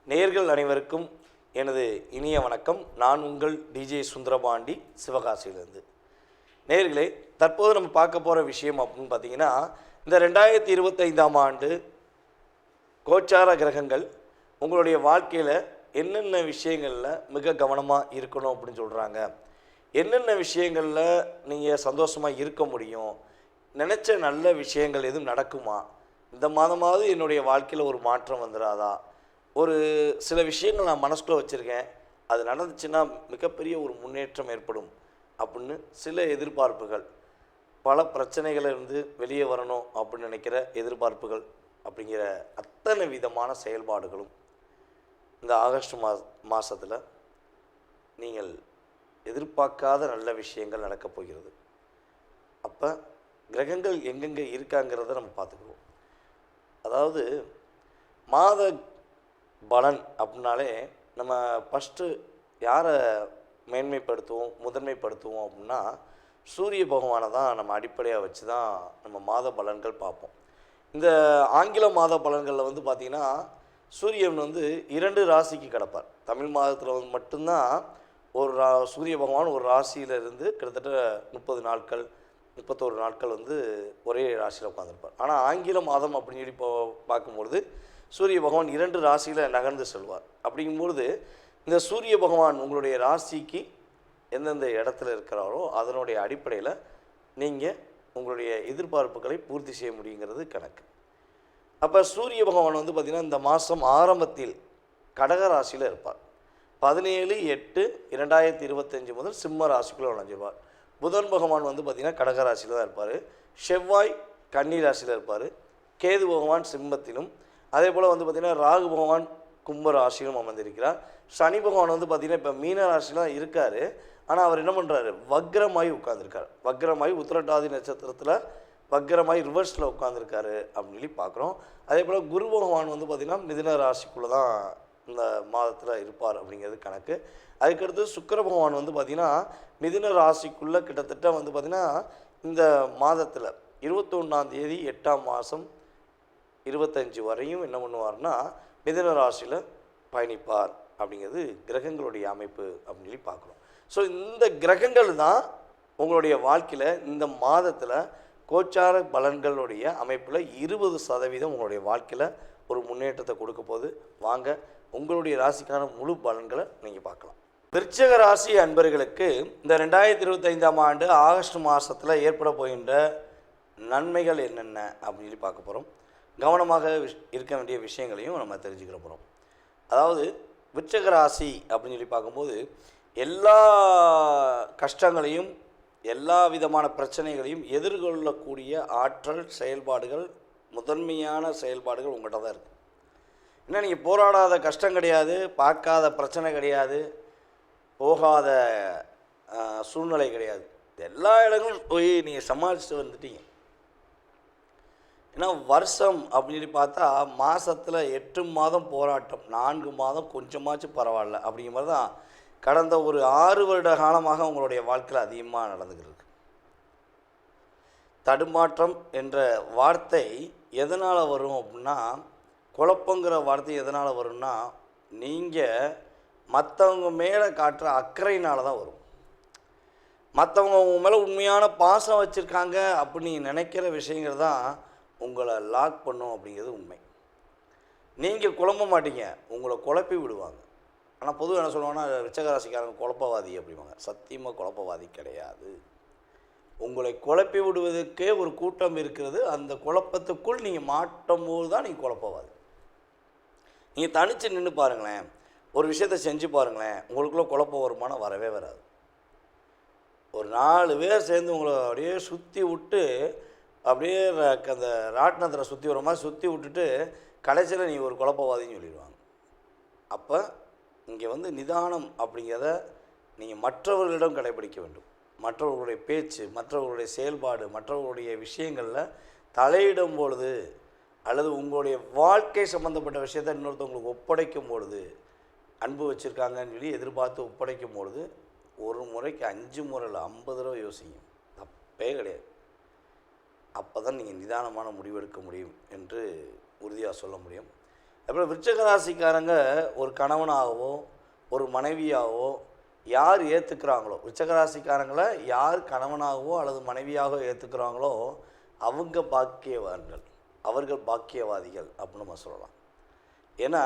நேயர்கள் அனைவருக்கும் எனது இனிய வணக்கம். நான் உங்கள் டிஜே சுந்தரபாண்டி, சிவகாசியிலிருந்து. நேயர்களே, தற்போது நம்ம பார்க்க போகிற விஷயம் அப்படின்னு பார்த்தீங்கன்னா, இந்த 2025ஆம் ஆண்டு கோச்சார கிரகங்கள் உங்களுடைய வாழ்க்கையில் என்னென்ன விஷயங்களில் மிக கவனமாக இருக்கணும் அப்படின்னு சொல்கிறாங்க, என்னென்ன விஷயங்களில் நீங்கள் சந்தோஷமாக இருக்க முடியும், நினச்ச நல்ல விஷயங்கள் எதுவும் நடக்குமா, இந்த மாதமாவது என்னுடைய வாழ்க்கையில் ஒரு மாற்றம் வந்துடாதா, ஒரு சில விஷயங்கள் நான் மனசுக்குள்ளே வச்சுருக்கேன், அது நடந்துச்சுன்னா மிகப்பெரிய ஒரு முன்னேற்றம் ஏற்படும் அப்படின்னு சில எதிர்பார்ப்புகள், பல பிரச்சனைகளிலிருந்து வெளியே வரணும் அப்படின்னு நினைக்கிற எதிர்பார்ப்புகள் அப்படிங்கிற அத்தனை விதமான செயல்பாடுகளும் இந்த ஆகஸ்ட் மாதத்தில் நீங்கள் எதிர்பார்க்காத நல்ல விஷயங்கள் நடக்கப் போகிறது. அப்போ கிரகங்கள் எங்கெங்கே இருக்காங்கிறத நம்ம பார்த்துக்குவோம். அதாவது மாத பலன் அப்படின்னாலே நம்ம ஃபஸ்ட்டு யாரை மேன்மைப்படுத்துவோம், முதன்மைப்படுத்துவோம் அப்படின்னா சூரிய பகவானை தான் நம்ம அடிப்படையாக வச்சு தான் நம்ம மாத பலன்கள் பார்ப்போம். இந்த ஆங்கில மாத பலன்களில் வந்து பார்த்திங்கன்னா சூரியன் வந்து 2 ராசிக்கு கிடப்பார். தமிழ் மாதத்தில் வந்து மட்டும்தான் சூரிய பகவான் ஒரு ராசியிலிருந்து கிட்டத்தட்ட 30 நாட்கள் 31 நாட்கள் வந்து ஒரே ராசியில் உட்காந்துருப்பார். ஆனால் ஆங்கில மாதம் அப்படின்னு சொல்லி பார்க்கும்பொழுது சூரிய பகவான் 2 ராசியில் நகர்ந்து செல்வார். அப்படிங்கும்பொழுது இந்த சூரிய பகவான் உங்களுடைய ராசிக்கு எந்தெந்த இடத்துல இருக்கிறாரோ அதனுடைய அடிப்படையில் நீங்கள் உங்களுடைய எதிர்பார்ப்புகளை பூர்த்தி செய்ய முடியுங்கிறது கணக்கு. அப்போ சூரிய பகவான் வந்து பார்த்திங்கன்னா இந்த மாதம் ஆரம்பத்தில் கடக ராசியில் இருப்பார். 17/8/2025 முதல் சிம்ம ராசிக்குள்ளே நுழைஞ்சிருவார். புதன் பகவான் வந்து பார்த்திங்கன்னா கடக ராசியில் தான் இருப்பார். செவ்வாய் கன்னி ராசியில் இருப்பார். கேது பகவான் சிம்மத்திலும், அதே போல் வந்து பார்த்திங்கன்னா ராகு பகவான் கும்ப ராசியிலும் அமர்ந்திருக்கிறார். சனி பகவான் வந்து பார்த்திங்கன்னா இப்போ மீன ராசியில் தான் இருக்கார். ஆனால் அவர் என்ன பண்ணுறாரு, வக்ரமாய் உட்காந்துருக்கார். வக்ரமாய் உத்திரட்டாதி நட்சத்திரத்தில் வக்ரமாய் ரிவர்ஸில் உட்காந்துருக்காரு அப்படின்னு சொல்லி பார்க்குறோம். அதே போல் குரு பகவான் வந்து பார்த்திங்கன்னா மிதுன ராசிக்குள்ளே தான் இந்த மாதத்தில் இருப்பார் அப்படிங்கிறது கணக்கு. அதுக்கடுத்து சுக்கிர பகவான் வந்து பார்த்திங்கன்னா மிதுன ராசிக்குள்ளே கிட்டத்தட்ட வந்து பார்த்திங்கன்னா இந்த மாதத்தில் 21ஆம் தேதி 8ஆம் மாதம் 25 வரையும் என்ன பண்ணுவார்னா மிதுன ராசியில் பயணிப்பார் அப்படிங்கிறது கிரகங்களுடைய அமைப்பு அப்படின்னு சொல்லி பார்க்குறோம். ஸோ இந்த கிரகங்கள் தான் உங்களுடைய வாழ்க்கையில் இந்த மாதத்தில் கோச்சார பலன்களுடைய அமைப்பில் 20% உங்களுடைய வாழ்க்கையில் ஒரு முன்னேற்றத்தை கொடுக்க போது. வாங்க உங்களுடைய ராசிக்கான முழு பலன்களை நீங்கள் பார்க்கலாம். விருச்சிக ராசி அன்பர்களுக்கு இந்த 2025ஆம் ஆண்டு ஆகஸ்ட் மாதத்தில் ஏற்பட போகின்ற நன்மைகள் என்னென்ன அப்படின்னு சொல்லி பார்க்க போகிறோம். கவனமாக இருக்க வேண்டிய விஷயங்களையும் நம்ம தெரிஞ்சுக்கிற போகிறோம். அதாவது விருச்சிக ராசி அப்படின்னு சொல்லி பார்க்கும்போது எல்லா கஷ்டங்களையும் எல்லா விதமான பிரச்சனைகளையும் எதிர்கொள்ளக்கூடிய ஆற்றல், செயல்பாடுகள், முதன்மையான செயல்பாடுகள் உங்கள்கிட்ட தான் இருக்குது. ஏன்னா நீங்கள் போராடாத கஷ்டம் கிடையாது, பார்க்காத பிரச்சனை கிடையாது, போகாத சூழ்நிலை கிடையாது. எல்லா இடங்களும் போய் நீங்கள் சமாளிச்சுட்டு வந்துட்டீங்க. ஏன்னா வருஷம் அப்படின்னு சொல்லி பார்த்தா மாதத்தில் 8 மாதம் போராட்டம், 4 மாதம் கொஞ்சமாச்சும் பரவாயில்ல அப்படிங்கிற மாதிரி தான் கடந்த ஒரு 6 வருட காலமாக உங்களுடைய வாழ்க்கையில் அதிகமாக நடந்துக்கிட்டு. தடுமாற்றம் என்ற வார்த்தை எதனால் வரும் அப்படின்னா, குழப்பங்கிற வார்த்தை எதனால் வரும்னா நீங்கள் மற்றவங்க மேலே காட்டுற அக்கறையினால தான் வரும். மற்றவங்க உங்க மேலே உண்மையான பாசம் வச்சுருக்காங்க அப்படின்னு நினைக்கிற விஷயங்கள் தான் உங்களை லாக் பண்ணும் அப்படிங்கிறது உண்மை. நீங்கள் குழம்ப மாட்டீங்க, உங்களை குழப்பி விடுவாங்க. ஆனால் பொதுவாக என்ன சொல்லுவாங்கன்னா விருச்சிக ராசிக்காரங்க குழப்பவாதி அப்படிவாங்க. சத்தியமாக குழப்பவாதி கிடையாது. உங்களை குழப்பி விடுவதற்கே ஒரு கூட்டம் இருக்கிறது. அந்த குழப்பத்துக்குள் நீங்கள் மாட்டும் போது தான் நீங்கள் குழப்பவாதி. நீங்கள் தனித்து நின்று பாருங்களேன், ஒரு விஷயத்தை செஞ்சு பாருங்களேன், உங்களுக்குள்ளே குழப்பம் வருமானம் வரவே வராது. ஒரு 4 பேர் சேர்ந்து உங்களை அப்படியே சுற்றி விட்டு அப்படியே அந்த ராட்டினத்தில் சுற்றி வர மாதிரி சுற்றி விட்டுட்டு கடைசியில் நீ ஒரு குழப்பவாதின்னு சொல்லிடுவாங்க. அப்போ இங்கே வந்து நிதானம் அப்படிங்கிறத நீங்கள் மற்றவர்களிடம் கடைபிடிக்க வேண்டும். மற்றவர்களுடைய பேச்சு, மற்றவர்களுடைய செயல்பாடு, மற்றவர்களுடைய விஷயங்களில் தலையிடும் பொழுது அல்லது உங்களுடைய வாழ்க்கை சம்மந்தப்பட்ட விஷயத்தை இன்னொருத்தவங்களுக்கு ஒப்படைக்கும் பொழுது, அன்பு வச்சுருக்காங்கன்னு சொல்லி எதிர்பார்த்து ஒப்படைக்கும் பொழுது ஒரு முறைக்கு 5 முறை இல்லை 50 தடவை யோசிங்க. தப்பே கிடையாது. அப்போ தான் நீங்கள் நிதானமான முடிவெடுக்க முடியும் என்று உறுதியாக சொல்ல முடியும். அப்புறம் விருச்சிக ராசிக்காரங்க ஒரு கணவனாகவோ ஒரு மனைவியாகவோ யார் ஏற்றுக்கிறாங்களோ, விருச்சிக ராசிக்காரங்களை யார் கணவனாகவோ அல்லது மனைவியாகவோ ஏற்றுக்கிறாங்களோ அவங்க பாக்கியவான்கள், அவர்கள் பாக்கியவாதிகள் அப்படின்னு நம்ம சொல்லலாம். ஏன்னா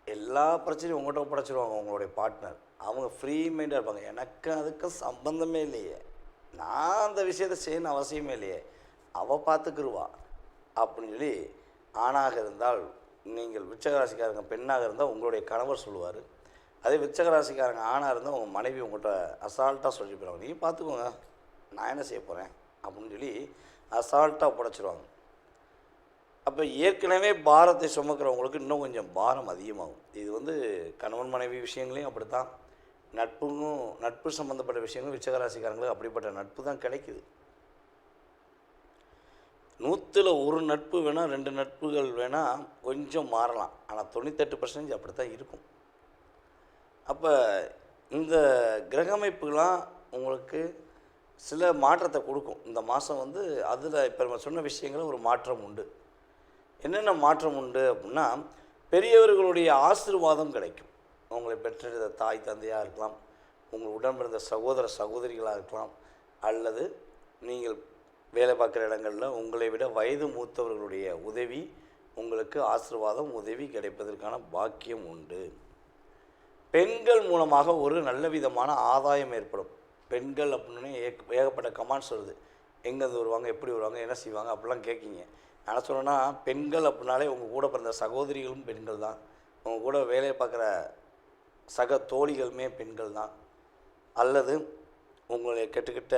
எல்லா பிரச்சனையும் உங்கள்கிட்ட ஒப்படைச்சிருவாங்க உங்களுடைய பார்ட்னர். அவங்க ஃப்ரீ மைண்டாக இருப்பாங்க. எனக்கு அதுக்கு சம்பந்தமே இல்லையே, நான் அந்த விஷயத்தை செய்யணும் அவசியமே இல்லையே, அவள் பார்த்துக்குருவா அப்படின்னு சொல்லி. ஆணாக இருந்தால் நீங்கள் விருச்சிக ராசிக்காரங்க பெண்ணாக இருந்தால் உங்களுடைய கணவர் சொல்லுவார். அதே விருச்சிக ராசிக்காரங்க ஆணாக இருந்தால் உங்கள் மனைவி உங்கள்கிட்ட அசால்ட்டாக சொல்லி போயிடுவாங்க, நீங்கள் பார்த்துக்கோங்க நான் என்ன செய்ய போகிறேன் அப்படின்னு சொல்லி அசால்ட்டாக ஒப்படைச்சிருவாங்க. அப்போ ஏற்கனவே பாரத்தை சுமக்கிறவங்களுக்கு இன்னும் கொஞ்சம் பாரம் அதிகமாகும். இது கணவன் மனைவி விஷயங்களையும் அப்படி தான், நட்பு சம்மந்தப்பட்ட விஷயங்களும் விருச்சிக ராசிக்காரங்களுக்கு அப்படிப்பட்ட நட்பு தான் கிடைக்குது. 100ல் 1 நட்பு வேணால் 2 நட்புகள் வேணால் கொஞ்சம் மாறலாம், ஆனால் 98% அப்படி தான் இருக்கும். அப்போ இந்த கிரகமைப்புகள்லாம் உங்களுக்கு சில மாற்றத்தை கொடுக்கும். இந்த மாதம் அதில் இப்போ நம்ம சொன்ன விஷயங்கள் ஒரு மாற்றம் உண்டு. என்னென்ன மாற்றம் உண்டு அப்படின்னா, பெரியவர்களுடைய ஆசீர்வாதம் கிடைக்கும். உங்களை பெற்றெடுத்த தாய் தந்தையாக இருக்கலாம், உங்கள் உடன் பிறந்த சகோதர சகோதரிகளாக இருக்கலாம், அல்லது நீங்கள் வேலை பார்க்குற இடங்களில் உங்களை விட வயது மூத்தவர்களுடைய உதவி, உங்களுக்கு ஆசீர்வாதம் உதவி கிடைப்பதற்கான பாக்கியம் உண்டு. பெண்கள் மூலமாக ஒரு நல்ல விதமான ஆதாயம் ஏற்படும். பெண்கள் அப்படின்னு ஏகப்பட்ட கமெண்ட்ஸ் வருது, எங்கேருந்து வருவாங்க, எப்படி வருவாங்க, என்ன செய்வாங்க அப்படிலாம் கேட்கிங்க. நான் சொல்கிறேன்னா, பெண்கள் அப்படின்னாலே உங்கள் கூட பிறந்த சகோதரிகளும் பெண்கள் தான், உங்கள் கூட வேலையை பார்க்குற சக தோழிகளுமே பெண்கள் தான், அல்லது உங்களை கெட்டுக்கிட்ட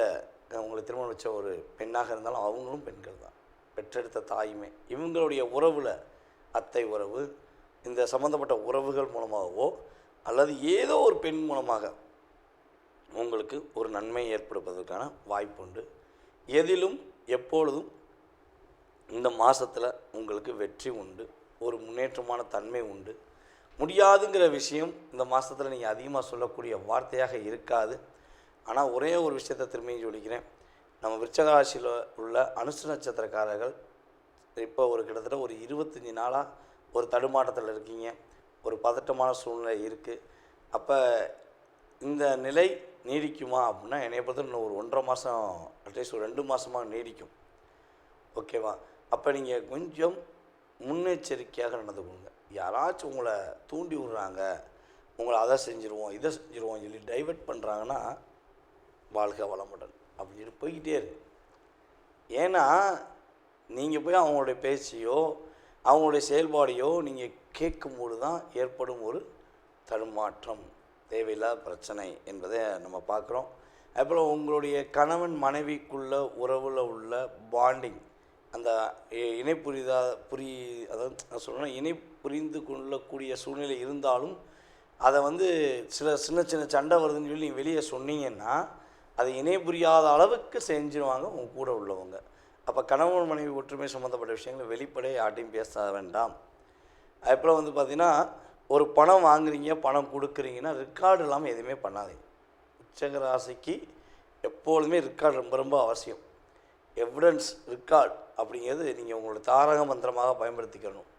உங்களை திருமணம் வச்ச ஒரு பெண்ணாக இருந்தாலும் அவங்களும் பெண்கள் தான், பெற்றெடுத்த தாயுமே. இவங்களுடைய உறவில் அத்தை உறவு, இந்த சம்மந்தப்பட்ட உறவுகள் மூலமாகவோ அல்லது ஏதோ ஒரு பெண் மூலமாக உங்களுக்கு ஒரு நன்மை ஏற்படுவதற்கான வாய்ப்பு உண்டு. எதிலும் எப்பொழுதும் இந்த மாதத்தில் உங்களுக்கு வெற்றி உண்டு, ஒரு முன்னேற்றமான தன்மை உண்டு. முடியாதுங்கிற விஷயம் இந்த மாதத்தில் நீங்கள் அதிகமாக சொல்லக்கூடிய வார்த்தையாக இருக்காது. ஆனால் ஒரே ஒரு விஷயத்தை திரும்பியும் சொல்லிக்கிறேன், நம்ம விருச்சிக ராசியில் உள்ள அனுச நட்சத்திரக்காரர்கள் இப்போ கிட்டத்தட்ட ஒரு 25 நாளாக ஒரு தடுமாற்றத்தில் இருக்கீங்க, ஒரு பதட்டமான சூழ்நிலை இருக்குது. அப்போ இந்த நிலை நீடிக்குமா அப்படின்னா என்னை பொறுத்த இன்னும் ஒரு 1.5 மாதம், அட்லீஸ்ட் ஒரு 2 மாதமாக நீடிக்கும். ஓகேவா? அப்போ நீங்கள் கொஞ்சம் முன்னெச்சரிக்கையாக நடந்துக்கோங்க. யாராச்சும் உங்களை தூண்டி விடுறாங்க, உங்களை அதை செஞ்சுருவோம் இதை செஞ்சுருவோம் சொல்லி டைவெர்ட் பண்ணுறாங்கன்னா வாழ்க வளமுடன் அப்படின்னு போய்கிட்டே இருக்கு. ஏன்னா நீங்கள் போய் அவங்களுடைய பேச்சையோ அவங்களுடைய செயல்பாடையோ நீங்கள் கேட்கும்போது தான் ஏற்படும் ஒரு தடுமாற்றம், தேவையில்லாத பிரச்சனை என்பதை நம்ம பார்க்குறோம். அப்புறம் உங்களுடைய கணவன் மனைவிக்குள்ள உறவில் உள்ள பாண்டிங், அந்த இணை அதாவது நான் சொல்கிறேன், இணை புரிந்து கொள்ளக்கூடிய சூழ்நிலை இருந்தாலும் அதை சில சின்ன சின்ன சண்டை வருதுன்னு சொல்லி நீங்கள் வெளியே சொன்னீங்கன்னா அதை இணை புரியாத அளவுக்கு செஞ்சுருவாங்க உங்கள் கூட உள்ளவங்க. அப்போ கணவன் மனைவி ஒற்றுமை சம்மந்தப்பட்ட விஷயங்களை வெளிப்படையை யார்ட்டையும் பேச வேண்டாம். அதுக்கப்புறம் பார்த்திங்கன்னா, ஒரு பணம் வாங்குறீங்க, பணம் கொடுக்குறீங்கன்னா ரெக்கார்டு இல்லாமல் எதுவுமே பண்ணாதீங்க. விருச்சிக ராசிக்கு எப்பொழுதுமே ரெக்கார்டு ரொம்ப ரொம்ப அவசியம். எவிடன்ஸ் ரெக்கார்டு அப்படிங்கிறது நீங்கள் உங்களோட தாரக மந்திரமாக பயன்படுத்திக்கணும்.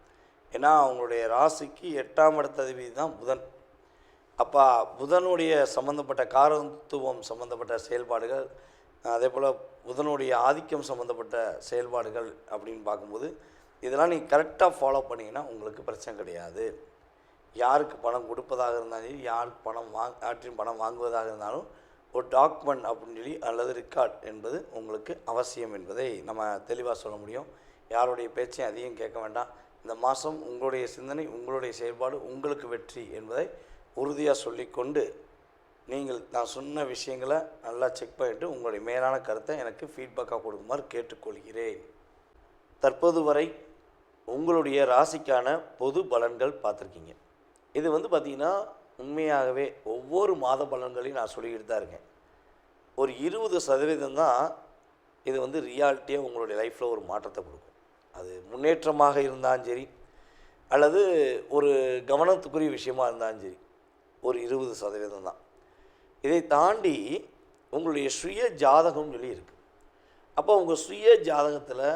ஏன்னா அவங்களுடைய ராசிக்கு 8ஆம் இடத்த அதிபதி தான் புதன். அப்போ புதனுடைய சம்மந்தப்பட்ட காரத்துவம் சம்மந்தப்பட்ட செயல்பாடுகள், அதே போல் புதனுடைய ஆதிக்கம் சம்மந்தப்பட்ட செயல்பாடுகள் அப்படின்னு பார்க்கும்போது இதெல்லாம் நீங்கள் கரெக்டாக ஃபாலோ பண்ணிங்கன்னா உங்களுக்கு பிரச்சனை கிடையாது. யாருக்கு பணம் கொடுப்பதாக இருந்தாலும், யாருக்கு யார்ட்டையும் பணம் வாங்குவதாக இருந்தாலும் ஒரு டாக்குமெண்ட் அப்படின்னு சொல்லி அல்லது ரெக்கார்ட் என்பது உங்களுக்கு அவசியம் என்பதை நம்ம தெளிவாக சொல்ல முடியும். யாருடைய பேச்சையும் அதிகம் கேட்க வேண்டாம். இந்த மாதம் உங்களுடைய சிந்தனை, உங்களுடைய செயல்பாடு உங்களுக்கு வெற்றி என்பதை உறுதியாக சொல்லிக்கொண்டு, நீங்கள் நான் சொன்ன விஷயங்களை நல்லா செக் பண்ணிவிட்டு உங்களுடைய மேலான கருத்தை எனக்கு ஃபீட்பேக்காக கொடுக்குமாறு கேட்டுக்கொள்கிறேன். தற்போது வரை உங்களுடைய ராசிக்கான பொது பலன்கள் பார்த்துருக்கீங்க. இது பார்த்திங்கன்னா உண்மையாகவே ஒவ்வொரு மாத பலன்களையும் நான் சொல்லிக்கிட்டு தான் இருக்கேன். ஒரு 20% தான் இது ரியாலிட்டியாக உங்களுடைய லைஃப்பில் ஒரு மாற்றத்தை கொடுக்கும். அது முன்னேற்றமாக இருந்தாலும் சரி அல்லது ஒரு கவனத்துக்குரிய விஷயமாக இருந்தாலும் சரி, ஒரு 20% தான். இதை தாண்டி உங்களுடைய சுய ஜாதகம்னு சொல்லி இருக்குது. அப்போ உங்கள் சுய ஜாதகத்தில்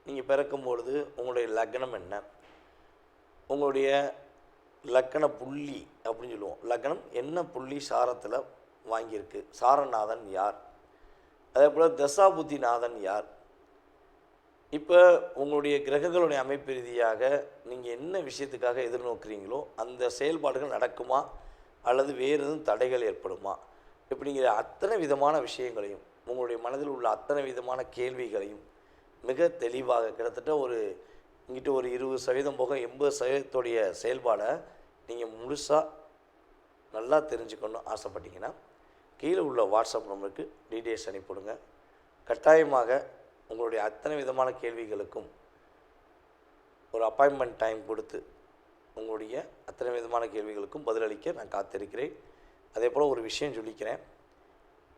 நீங்கள் பிறக்கும் பொழுது உங்களுடைய லக்னம் என்ன, உங்களுடைய லக்கண புள்ளி அப்படின்னு சொல்லுவோம். லக்னம் என்ன புள்ளி சாரத்தில் வாங்கியிருக்கு, சாரநாதன் யார், அதே போல் தசாபுத்தி நாதன் யார். இப்போ உங்களுடைய கிரகங்களுடைய அமைப்பு ரீதியாக நீங்கள் என்ன விஷயத்துக்காக எதிர்நோக்குறீங்களோ அந்த செயல்பாடுகள் நடக்குமா அல்லது வேறு எதுவும் தடைகள் ஏற்படுமா, இப்படிங்கிற அத்தனை விதமான விஷயங்களையும் உங்களுடைய மனதில் உள்ள அத்தனை விதமான கேள்விகளையும் மிக தெளிவாக கிட்டத்தட்ட இங்கிட்ட ஒரு 20% போக 80% செயல்பாடை நீங்கள் முழுசாக நல்லா தெரிஞ்சுக்கணும் ஆசைப்பட்டீங்கன்னா கீழே உள்ள வாட்ஸ்அப் நம்பருக்கு டீட்டெயில்ஸ் அனுப்பிவிடுங்க. கட்டாயமாக உங்களுடைய அத்தனை விதமான கேள்விகளுக்கும் ஒரு அப்பாயின்மெண்ட் டைம் கொடுத்து உங்களுடைய அத்தனை விதமான கேள்விகளுக்கும் பதிலளிக்க நான் காத்திருக்கிறேன். அதே போல் ஒரு விஷயம் சொல்லிக்கிறேன்.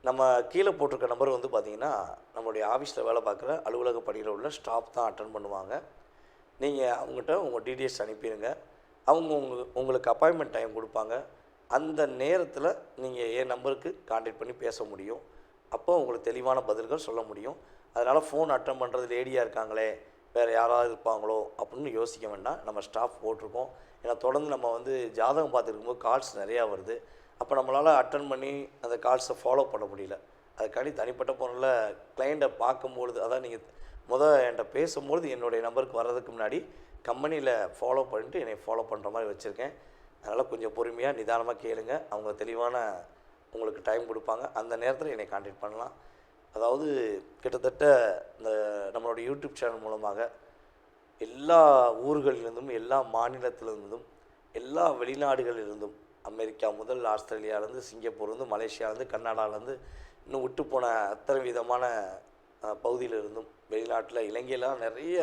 நம்ம கீழே போட்டிருக்க நம்பர் பார்த்திங்கன்னா நம்மளுடைய ஆஃபீஸில் வேலை பார்க்குற அலுவலக பணியில் உள்ள ஸ்டாஃப் தான் அட்டன் பண்ணுவாங்க. நீங்கள் அவங்ககிட்ட உங்கள் டீட்டெயில்ஸ் அனுப்பிடுங்க. அவங்க உங்களுக்கு அப்பாயின்மெண்ட் டைம் கொடுப்பாங்க. அந்த நேரத்தில் நீங்கள் என் நம்பருக்கு கான்டாக்ட் பண்ணி பேச முடியும். அப்போ உங்களுக்கு தெளிவான பதில்கள் சொல்ல முடியும். அதனால் ஃபோன் அட்டன் பண்ணுறது லேடியாக இருக்காங்களே, வேறு யாராவது இருப்பாங்களோ அப்படின்னு யோசிக்க வேண்டாம். நம்ம ஸ்டாஃப் போட்டிருக்கோம். ஏன்னா தொடர்ந்து நம்ம ஜாதகம் பார்த்துருக்கும்போது கால்ஸ் நிறையா வருது. அப்போ நம்மளால் அட்டன் பண்ணி அந்த கால்ஸை ஃபாலோ பண்ண முடியல. அதுக்காண்டி தனிப்பட்ட பொருளில் கிளைண்ட்டை பார்க்கும்பொழுது, அதான் நீங்கள் என்கிட்ட பேசும்பொழுது என்னுடைய நம்பருக்கு வர்றதுக்கு முன்னாடி கம்பெனியில் ஃபாலோ பண்ணிட்டு என்னை ஃபாலோ பண்ணுற மாதிரி வச்சுருக்கேன். அதனால் கொஞ்சம் பொறுமையாக நிதானமாக கேளுங்க. அவங்க தெளிவான உங்களுக்கு டைம் கொடுப்பாங்க. அந்த நேரத்தில் என்னை கான்டாக்ட் பண்ணலாம். அதாவது கிட்டத்தட்ட இந்த நம்மளோட யூடியூப் சேனல் மூலமாக எல்லா ஊர்களிலிருந்தும், எல்லா மாநிலத்திலிருந்தும், எல்லா வெளிநாடுகளிலிருந்தும், அமெரிக்கா முதல் ஆஸ்திரேலியாவிலேருந்து, சிங்கப்பூர்லேருந்து, மலேசியாவிலேருந்து, கர்நாடகாவிலேருந்து, இன்னும் விட்டு போன அத்தனை விதமான பகுதியிலிருந்தும், வெளிநாட்டில் இலங்கையெல்லாம் நிறைய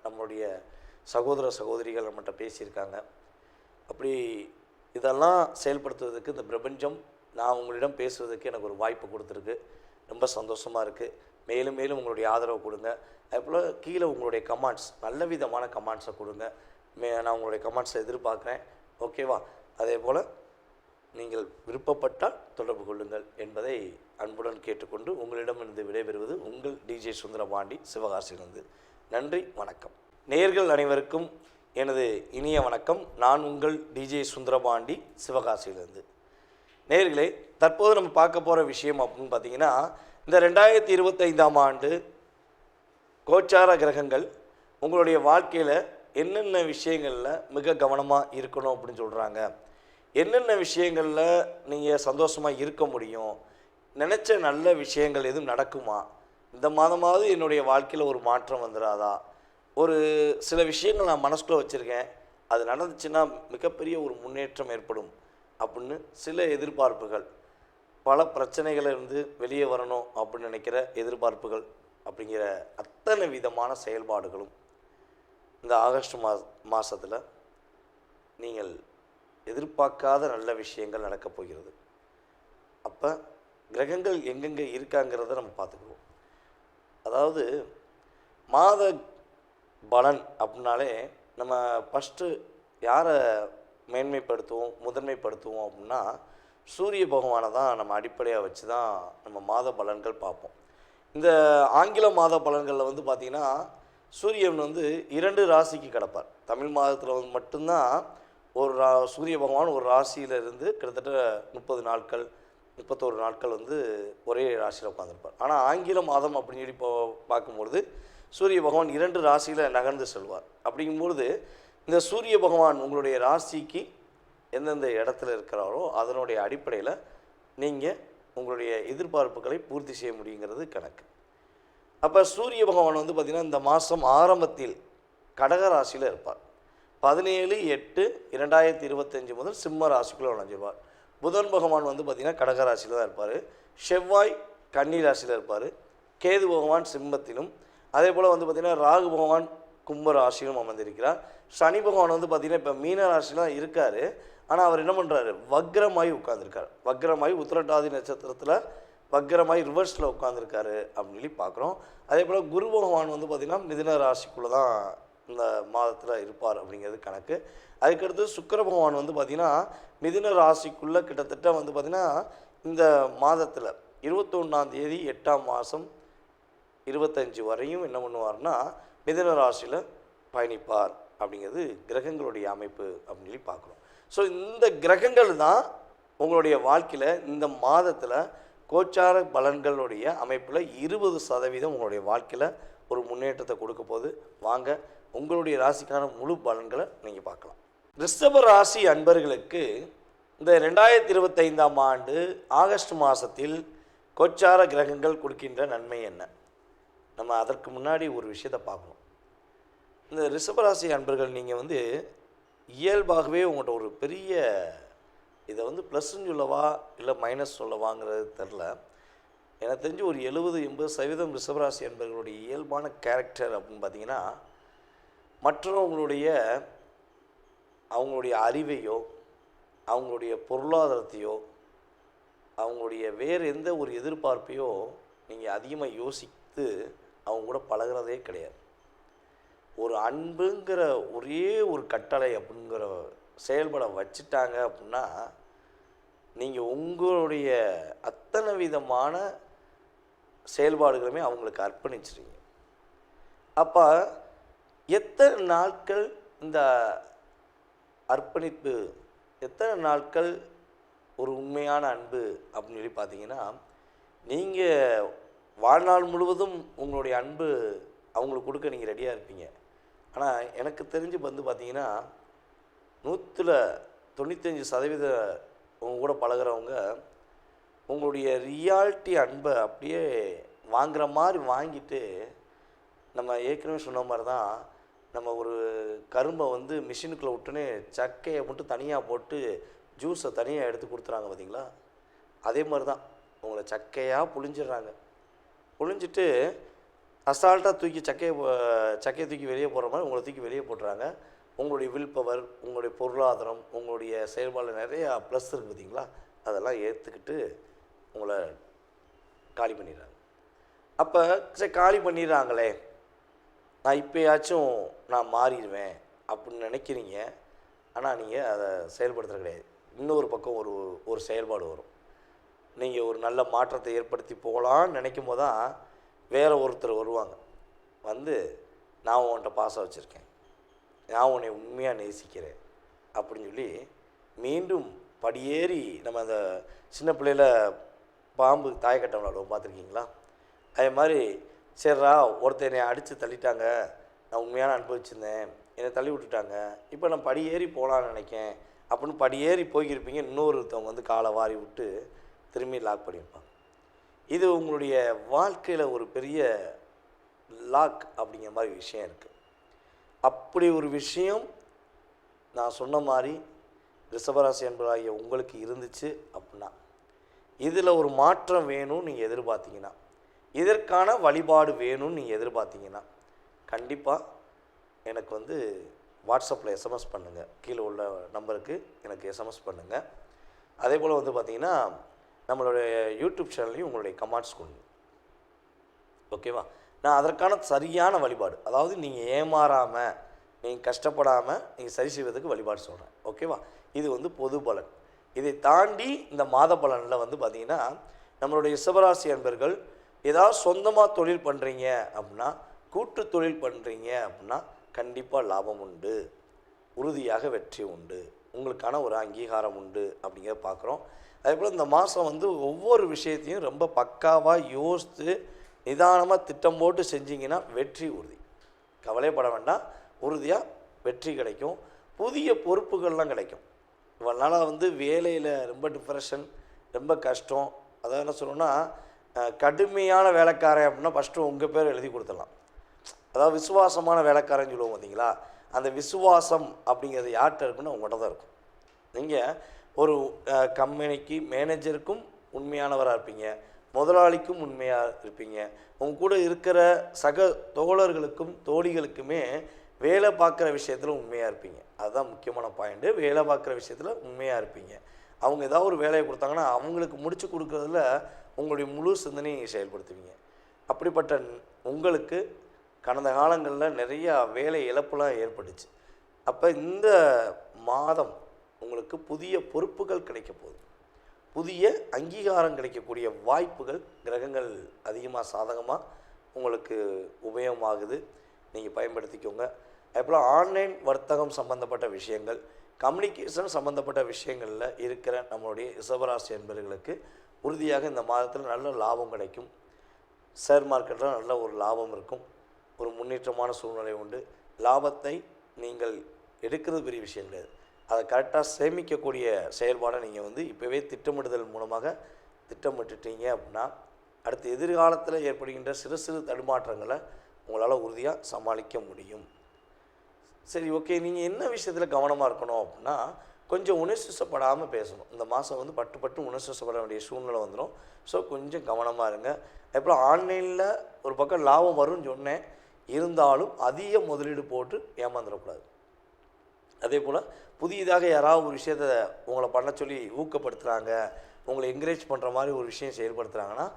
நம்மளுடைய சகோதர சகோதரிகள் நம்மகிட்ட பேசியிருக்காங்க. அப்படி இதெல்லாம் செயல்படுத்துவதற்கு இந்த பிரபஞ்சம் நான் உங்களிடம் பேசுவதற்கு எனக்கு ஒரு வாய்ப்பு கொடுத்துருக்கு. ரொம்ப சந்தோஷமாக இருக்குது. மேலும் மேலும் உங்களுடைய ஆதரவு கொடுங்க. அதுபோல் கீழே உங்களுடைய கமெண்ட்ஸ், நல்ல விதமான கமெண்ட்ஸை கொடுங்க. நான் உங்களுடைய கமெண்ட்ஸை எதிர்பார்க்குறேன். ஓகேவா? அதே போல் நீங்கள் விருப்பப்பட்டால் தொடர்பு கொள்ளுங்கள் என்பதை அன்புடன் கேட்டுக்கொண்டு உங்களிடமிருந்து விடைபெறுவது உங்கள் டிஜே சுந்தரபாண்டி, சிவகாசியிலிருந்து. நன்றி, வணக்கம். நேயர்கள் அனைவருக்கும் எனது இனிய வணக்கம். நான் உங்கள் டிஜே சுந்தரபாண்டி, சிவகாசியிலிருந்து. நேயர்களே, தற்போது நம்ம பார்க்க போகிற விஷயம் அப்படின்னு பார்த்தீங்கன்னா, இந்த 2025ஆம் ஆண்டு கோச்சார கிரகங்கள் உங்களுடைய வாழ்க்கையில் என்னென்ன விஷயங்களில் மிக கவனமாக இருக்கணும் அப்படின்னு சொல்கிறாங்க, என்னென்ன விஷயங்களில் நீங்கள் சந்தோஷமாக இருக்க முடியும், நினச்ச நல்ல விஷயங்கள் எதுவும் நடக்குமா, இந்த மாதமாவது என்னுடைய வாழ்க்கையில் ஒரு மாற்றம் வந்துடாதா, ஒரு சில விஷயங்கள் நான் மனசுக்குள்ளே வச்சுருக்கேன், அது நடந்துச்சுன்னா மிகப்பெரிய ஒரு முன்னேற்றம் ஏற்படும் அப்படின்னு சில எதிர்பார்ப்புகள், பல பிரச்சனைகளிலிருந்து வெளியே வரணும் அப்படின்னு நினைக்கிற எதிர்பார்ப்புகள், அப்படிங்கிற அத்தனை விதமான செயல்பாடுகளும் இந்த ஆகஸ்ட் மாதத்தில் நீங்கள் எதிர்பார்க்காத நல்ல விஷயங்கள் நடக்கப் போகிறது. அப்போ கிரகங்கள் எங்கெங்கே இருக்காங்கிறத நம்ம பார்த்துக்குவோம். அதாவது மாத பலன் அப்படின்னாலே நம்ம ஃபஸ்ட்டு யாரை மேன்மைப்படுத்துவோம், முதன்மைப்படுத்துவோம் அப்படின்னா சூரிய பகவானை தான் நம்ம அடிப்படையாக வச்சு தான் நம்ம மாத பலன்கள் பார்ப்போம். இந்த ஆங்கில மாத பலன்களில் பார்த்திங்கன்னா சூரியன் 2 ராசிக்கு கிடப்பார். தமிழ் மாதத்தில் மட்டும்தான் சூரிய பகவான் ஒரு ராசியிலிருந்து கிட்டத்தட்ட 30 நாட்கள் 31 நாட்கள் ஒரே ராசியில் உட்காந்துருப்பார். ஆனால் ஆங்கில மாதம் அப்படின்னு சொல்லி பார்க்கும்பொழுது சூரிய பகவான் 2 ராசியில் நகர்ந்து செல்வார். அப்படிங்கும்பொழுது இந்த சூரிய பகவான் உங்களுடைய ராசிக்கு எந்தெந்த இடத்துல இருக்கிறாரோ அதனுடைய அடிப்படையில் நீங்கள் உங்களுடைய எதிர்பார்ப்புகளை பூர்த்தி செய்ய முடியுங்கிறது கணக்கு. அப்போ சூரிய பகவான் பார்த்திங்கன்னா இந்த மாதம் ஆரம்பத்தில் கடக ராசியில் இருப்பார். 17/8/2025 முதல் சிம்ம ராசிக்குள்ளே நுழைஞ்சிருவார். புதன் பகவான் பார்த்திங்கன்னா கடக ராசியில் தான் இருப்பார். செவ்வாய் கன்னி ராசியில் இருப்பார். கேது பகவான் சிம்மத்திலும், அதே போல் பார்த்திங்கன்னா ராகு பகவான் கும்ப ராசியிலும் அமர்ந்திருக்கிறார். சனி பகவான் பார்த்திங்கன்னா இப்போ மீன ராசியில் தான் இருக்கார். ஆனால் அவர் என்ன பண்ணுறாரு, வக்ரமாகி உட்காந்துருக்கார். வக்ரமாகி உத்திரட்டாதி நட்சத்திரத்தில் வக்ரமாகி ரிவர்ஸில் உட்காந்துருக்காரு அப்படின்னு சொல்லி பார்க்குறோம். அதே போல் குரு பகவான் பார்த்திங்கன்னா மிதுன ராசிக்குள்ளே தான் இந்த மாதத்தில் இருப்பார் அப்படிங்கிறது கணக்கு. அதுக்கடுத்து சுக்கிர பகவான் பார்த்திங்கன்னா மிதுன ராசிக்குள்ளே கிட்டத்தட்ட பார்த்திங்கன்னா இந்த மாதத்தில் 21ஆம் தேதி 8ஆம் மாதம் 25 வரையும் என்ன பண்ணுவார்னா மிதுன ராசியில் பயணிப்பார் அப்படிங்கிறது கிரகங்களுடைய அமைப்பு அப்படின்னு சொல்லி பார்க்குறோம். ஸோ இந்த கிரகங்கள் தான் உங்களுடைய வாழ்க்கையில் இந்த மாதத்தில் கோச்சார பலன்களுடைய அமைப்பில் 20% உங்களுடைய வாழ்க்கையில் ஒரு முன்னேற்றத்தை கொடுக்க போது. வாங்க உங்களுடைய ராசிக்கான முழு பலன்களை நீங்கள் பார்க்கலாம். ரிஷப ராசி அன்பர்களுக்கு இந்த 2025ஆம் ஆண்டு ஆகஸ்ட் மாதத்தில் கோச்சார கிரகங்கள் கொடுக்கின்ற நன்மை என்ன? நம்ம அதற்கு முன்னாடி ஒரு விஷயத்தை பார்க்கணும். இந்த ரிஷபராசி அன்பர்கள் நீங்கள் இயல்பாகவே உங்கள்கிட்ட ஒரு பெரிய இதை ப்ளஸ்ன்னு சொல்லவா இல்லை மைனஸ் சொல்லவாங்கிறது தெரில. எனக்கு தெரிஞ்சு ஒரு 70-80% ரிஷபராசி அன்பர்களுடைய இயல்பான கேரக்டர் அப்படின்னு பார்த்தீங்கன்னா, மற்றவங்களுடைய அவங்களுடைய அறிவையோ அவங்களுடைய பொருளாதாரத்தையோ அவங்களுடைய வேறு எந்த ஒரு எதிர்பார்ப்பையோ நீங்கள் அதிகமாக யோசித்து அவங்க கூட பழகிறதே கிடையாது. ஒரு அன்புங்கிற ஒரே ஒரு கட்டளை அப்படிங்கிற செயல்பட வச்சுட்டாங்க அப்படின்னா நீங்கள் உங்களுடைய அத்தனை விதமான செயல்பாடுகளுமே அவங்களுக்கு அர்ப்பணிச்சிருங்க. அப்போ எத்தனை நாட்கள் இந்த அர்ப்பணிப்பு, எத்தனை நாட்கள் ஒரு உண்மையான அன்பு அப்படின்னு சொல்லி பார்த்தீங்கன்னா, நீங்கள் வாழ்நாள் முழுவதும் உங்களுடைய அன்பு அவங்களுக்கு கொடுக்க நீங்கள் ரெடியாக இருப்பீங்க. ஆனால் எனக்கு தெரிஞ்சு பார்த்தீங்கன்னா 195% உங்க கூட பழகிறவங்க உங்களுடைய ரியாலிட்டி அன்பை அப்படியே வாங்குகிற மாதிரி வாங்கிட்டு, நம்ம ஏற்கனவே சொன்ன மாதிரி தான், நம்ம ஒரு கரும்பை மிஷினுக்குள்ளே விட்டுன்னு சக்கையை மட்டும் தனியாக போட்டு ஜூஸை தனியாக எடுத்து கொடுத்துறாங்க பார்த்தீங்களா? அதே மாதிரி தான் உங்களை சக்கையாக புழிஞ்சிடுறாங்க. புழிஞ்சிட்டு அசால்ட்டாக தூக்கி சக்கையை தூக்கி வெளியே போடுற மாதிரி உங்களை தூக்கி வெளியே போட்டுறாங்க. உங்களுடைய வில் பவர், உங்களுடைய பொருளாதாரம், உங்களுடைய செயல்பாடு நிறையா ப்ளஸ் இருக்குது பார்த்தீங்களா? அதெல்லாம் ஏற்றுக்கிட்டு உங்களை காலி பண்ணிடுறாங்க. அப்போ சரி காலி பண்ணிடுறாங்களே, நான் இப்போயாச்சும் நான் மாறிடுவேன் அப்படின்னு நினைக்கிறீங்க. ஆனால் நீங்கள் அதை செயல்படுத்துறது கிடையாது. இன்னொரு பக்கம் ஒரு செயல்பாடு வரும். நீங்கள் ஒரு நல்ல மாற்றத்தை ஏற்படுத்தி போகலான்னு நினைக்கும் போது தான் வேறு ஒருத்தர் வருவாங்க. நான் உன்கிட்ட பாசம் வச்சுருக்கேன், நான் உன்னை உண்மையாக நேசிக்கிறேன் அப்படின்னு சொல்லி மீண்டும் படியேறி, நம்ம அந்த சின்ன பிள்ளையில பாம்பு தாயக்கட்டம் விளாடுவோம், பார்த்துருக்கீங்களா? அதே மாதிரி சரிடா ஒருத்தர் என்னை அடித்து தள்ளிட்டாங்க, நான் உண்மையான அனுபவிச்சிருந்தேன், என்னை தள்ளி விட்டுட்டாங்க, இப்போ நான் படியேறி போகலான்னு நினைக்கேன் அப்படின்னு படியேறி போய்க்கிருப்பீங்க. இன்னொருத்தவங்க காலை வாரி விட்டு திரும்பி லாக் பண்ணியிருப்பாங்க. இது உங்களுடைய வாழ்க்கையில் ஒரு பெரிய லாக் அப்படிங்கிற மாதிரி விஷயம் இருக்குது. அப்படி ஒரு விஷயம் நான் சொன்ன மாதிரி ரிஷபராசி என்பதாகிய உங்களுக்கு இருந்துச்சு அப்படின்னா, இதில் ஒரு மாற்றம் வேணும்னு நீங்கள் எதிர்பார்த்தீங்கன்னா, இதற்கான வழிபாடு வேணும்னு நீங்கள் எதிர்பார்த்தீங்கன்னா, கண்டிப்பாக எனக்கு வாட்ஸ்அப்பில் எஸ்எம்எஸ் பண்ணுங்கள். கீழே உள்ள நம்பருக்கு எனக்கு எஸ்எம்எஸ் பண்ணுங்கள். அதே போல் பார்த்திங்கன்னா நம்மளுடைய யூடியூப் சேனல்லையும் உங்களுடைய கமெண்ட்ஸ் கொடுங்க. ஓகேவா? நான் அதற்கான சரியான வழிபாடு, அதாவது நீங்கள் ஏமாறாமல், நீங்கள் கஷ்டப்படாமல் நீங்கள் சரி செய்வதற்கு வழிபாடு சொல்கிறேன். ஓகேவா? இது பொது பலன். இதை தாண்டி இந்த மாத பலனில் பார்த்திங்கன்னா, நம்மளுடைய ரிஷபராசி அன்பர்கள் ஏதாவது சொந்தமாக தொழில் பண்ணுறீங்க அப்படின்னா, கூட்டு தொழில் பண்ணுறீங்க அப்படின்னா கண்டிப்பாக லாபம் உண்டு, உறுதியாக வெற்றி உண்டு, உங்களுக்கான ஒரு அங்கீகாரம் உண்டு அப்படிங்கிறத பார்க்குறோம். அதேபோல் இந்த மாதம் ஒவ்வொரு விஷயத்தையும் ரொம்ப பக்காவாக யோசித்து நிதானமாக திட்டம் போட்டு செஞ்சிங்கன்னா வெற்றி உறுதி. கவலைப்பட வேண்டாம், உறுதியாக வெற்றி கிடைக்கும். புதிய பொறுப்புகள்லாம் கிடைக்கும். இவனால் வேலையில் ரொம்ப டிப்ரெஷன், ரொம்ப கஷ்டம், அதாவது என்ன சொல்லணும்னா கடுமையான வேலைக்காரன் அப்படின்னா ஃபஸ்ட்டு உங்கள் பேர் எழுதி கொடுத்துடலாம். அதாவது விசுவாசமான வேலைக்காரன்னு சொல்லுவோம் பார்த்தீங்களா? அந்த விசுவாசம் அப்படிங்கிறது யார்கிட்ட இருக்குன்னு உங்கள்கிட்ட தான் இருக்கும். நீங்கள் ஒரு கம்பெனிக்கு மேனேஜருக்கும் உண்மையானவராக இருப்பீங்க, முதலாளிக்கும் உண்மையாக இருப்பீங்க, உங்க கூட இருக்கிற சக தோழர்களுக்கும் தோழிகளுக்குமே வேலை பார்க்குற விஷயத்தில் உண்மையாக இருப்பீங்க. அதுதான் முக்கியமான பாயிண்ட்டு. வேலை பார்க்குற விஷயத்தில் உண்மையாக இருப்பீங்க. அவங்க ஏதாவது ஒரு வேலையை கொடுத்தாங்கன்னா அவங்களுக்கு முடித்து கொடுக்குறதுல உங்களுடைய முழு சிந்தனையை செயல்படுத்துவீங்க. அப்படிப்பட்ட உங்களுக்கு கடந்த காலங்களில் நிறையா வேலை இழப்புலாம் ஏற்பட்டுச்சு. அப்போ இந்த மாதம் உங்களுக்கு புதிய பொறுப்புகள் கிடைக்க போகுது, புதிய அங்கீகாரம் கிடைக்கக்கூடிய வாய்ப்புகள் கிரகங்கள் அதிகமாக சாதகமாக உங்களுக்கு உபயோகமாகுது. நீங்கள் பயன்படுத்திக்கோங்க. அதுபோல் ஆன்லைன் வர்த்தகம் சம்பந்தப்பட்ட விஷயங்கள், கம்யூனிகேஷன் சம்பந்தப்பட்ட விஷயங்களில் இருக்கிற நம்மளுடைய ரிஷபராசி என்பவர்களுக்கு உறுதியாக இந்த மாதத்தில் நல்ல லாபம் கிடைக்கும். ஷேர் மார்க்கெட்டில் நல்ல ஒரு லாபம் இருக்கும். ஒரு முன்னேற்றமான சூழ்நிலை உண்டு. லாபத்தை நீங்கள் எடுக்கிறது பெரிய விஷயம் கிடையாது. அதை கரெக்டாக சேமிக்கக்கூடிய செயல்பாடை நீங்கள் இப்போவே திட்டமிடுதல் மூலமாக திட்டமிட்டுட்டீங்க அப்படின்னா அடுத்த எதிர்காலத்தில் ஏற்படுகின்ற சிறு சிறு தடுமாற்றங்களை உங்களால் உறுதியாக சமாளிக்க முடியும். சரி, ஓகே. நீங்கள் என்ன விஷயத்தில் கவனமாக இருக்கணும் அப்படின்னா, கொஞ்சம் உணர்ச்சிப்படாமல் பேசணும். இந்த மாதம் பட்டு உணர்ச்சிப்பட வேண்டிய சூழ்நிலை வந்துடும். ஸோ கொஞ்சம் கவனமாக இருங்க. அதுபோல் ஆன்லைனில் ஒரு பக்கம் லாபம் வரும்னு சொன்னேன், இருந்தாலும் அதிக முதலீடு போட்டு ஏமாந்துடக்கூடாது. அதே போல் புதியதாக யாராவது ஒரு விஷயத்தை உங்களை பண்ண சொல்லி ஊக்கப்படுத்துகிறாங்க, உங்களை என்கரேஜ் பண்ணுற மாதிரி ஒரு விஷயம் செயல்படுத்துகிறாங்கன்னா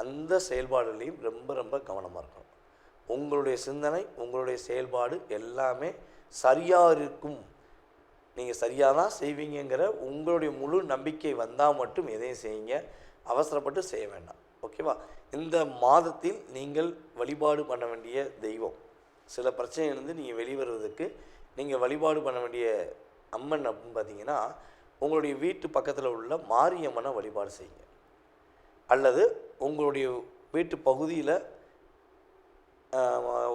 அந்த செயல்பாடுலேயும் ரொம்ப ரொம்ப கவனமாக இருக்கணும். உங்களுடைய சிந்தனை, உங்களுடைய செயல்பாடு எல்லாமே சரியாக இருக்கும். நீங்கள் சரியாக தான் செய்வீங்கிற உங்களுடைய முழு நம்பிக்கை வந்தால் மட்டும் எதையும் செய்யுங்க. அவசரப்பட்டு செய்ய வேண்டாம். ஓகேவா? இந்த மாதத்தில் நீங்கள் வழிபாடு பண்ண வேண்டிய தெய்வம், சில பிரச்சனையிலிருந்து நீங்கள் வெளிவருவதற்கு நீங்கள் வழிபாடு பண்ண வேண்டிய அம்மன் அப்படின்னு பார்த்தீங்கன்னா, உங்களுடைய வீட்டு பக்கத்தில் உள்ள மாரியம்மனை வழிபாடு செய்யுங்க. அல்லது உங்களுடைய வீட்டு பகுதியில்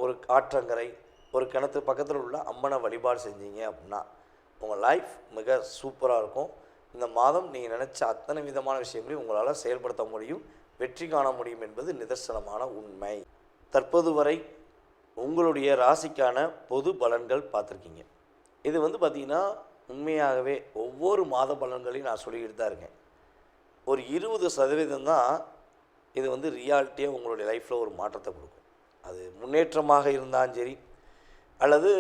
ஒரு ஆற்றங்கரை, ஒரு கிணத்து பக்கத்தில் உள்ள அம்மனை வழிபாடு செஞ்சீங்க அப்படின்னா உங்கள் லைஃப் மிக சூப்பராக இருக்கும். இந்த மாதம் நீங்கள் நினச்ச அத்தனை விதமான விஷயங்களையும் உங்களால் செயல்படுத்த முடியும், வெற்றி காண முடியும் என்பது நிதர்சனமான உண்மை. தற்போது வரை உங்களுடைய ராசிக்கான பொது பலன்கள் பார்த்துருக்கீங்க. இது பார்த்திங்கன்னா உண்மையாகவே ஒவ்வொரு மாத பலன்களையும் நான் சொல்லிக்கிட்டு தான் இருக்கேன். ஒரு 20% தான் இது ரியாலிட்டியாக உங்களுடைய லைஃப்பில் ஒரு மாற்றத்தை கொடுக்கும். அது முன்னேற்றமாக இருந்தாலும் சரி, அல்லது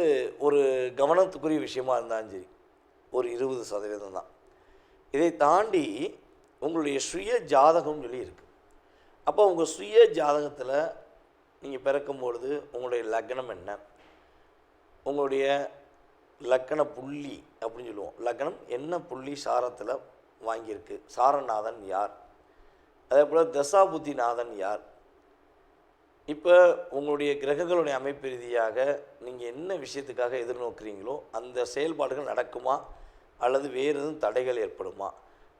ஒரு கவனத்துக்குரிய விஷயமாக இருந்தாலும் சரி, ஒரு 20% தான். இதை தாண்டி உங்களுடைய சுய ஜாதகம்னு சொல்லி இருக்குது. அப்போ உங்கள் சுய ஜாதகத்தில் நீங்கள் பிறக்கும்பொழுது உங்களுடைய லக்னம் என்ன, உங்களுடைய லக்கண புள்ளி அப்படின்னு சொல்லுவோம். லக்னம் என்ன புள்ளி சாரத்தில் வாங்கியிருக்கு, சாரநாதன் யார், அதே போல் தசாபுத்திநாதன் யார். இப்போ உங்களுடைய கிரகங்களுடைய அமைப்பு ரீதியாக நீங்கள் என்ன விஷயத்துக்காக எதிர்நோக்குறீங்களோ அந்த செயல்பாடுகள் நடக்குமா அல்லது வேறு எதுவும் தடைகள் ஏற்படுமா,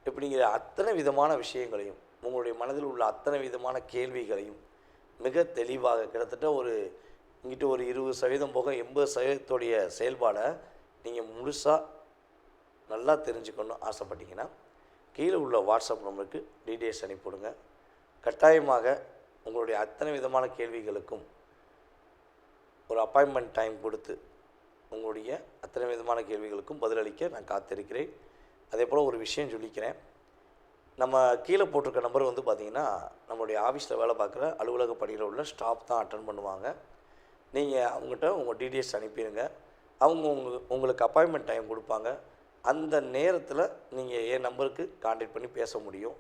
இப்படிங்கிற அத்தனை விதமான விஷயங்களையும் உங்களுடைய மனதில் உள்ள அத்தனை விதமான கேள்விகளையும் மிக தெளிவாக கிட்டத்தட்ட இங்கிட்ட ஒரு 20% போக 80% செயல்பாடை நீங்கள் முழுசாக நல்லா தெரிஞ்சுக்கணும்னு ஆசைப்பட்டீங்கன்னா கீழே உள்ள வாட்ஸ்அப் நம்பருக்கு டீட்டெயில்ஸ் அனுப்பிவிடுங்க. கட்டாயமாக உங்களுடைய அத்தனை விதமான கேள்விகளுக்கும் ஒரு அப்பாயின்மெண்ட் டைம் கொடுத்து உங்களுடைய அத்தனை விதமான கேள்விகளுக்கும் பதிலளிக்க நான் காத்திருக்கிறேன். அதே போல் ஒரு விஷயம் சொல்லிக்கிறேன். நம்ம கீழே போட்டிருக்க நம்பர் பார்த்திங்கன்னா நம்மளுடைய ஆஃபீஸில் வேலை பார்க்குற அலுவலக பணியில் உள்ள ஸ்டாஃப் தான் அட்டன் பண்ணுவாங்க. நீங்கள் அவங்ககிட்ட உங்கள் டீட்டெயில்ஸ் அனுப்பிடுங்க. அவங்க உங்களுக்கு அப்பாயின்மெண்ட் டைம் கொடுப்பாங்க. அந்த நேரத்தில் நீங்கள் என் நம்பருக்கு கான்டாக்ட் பண்ணி பேச முடியும்.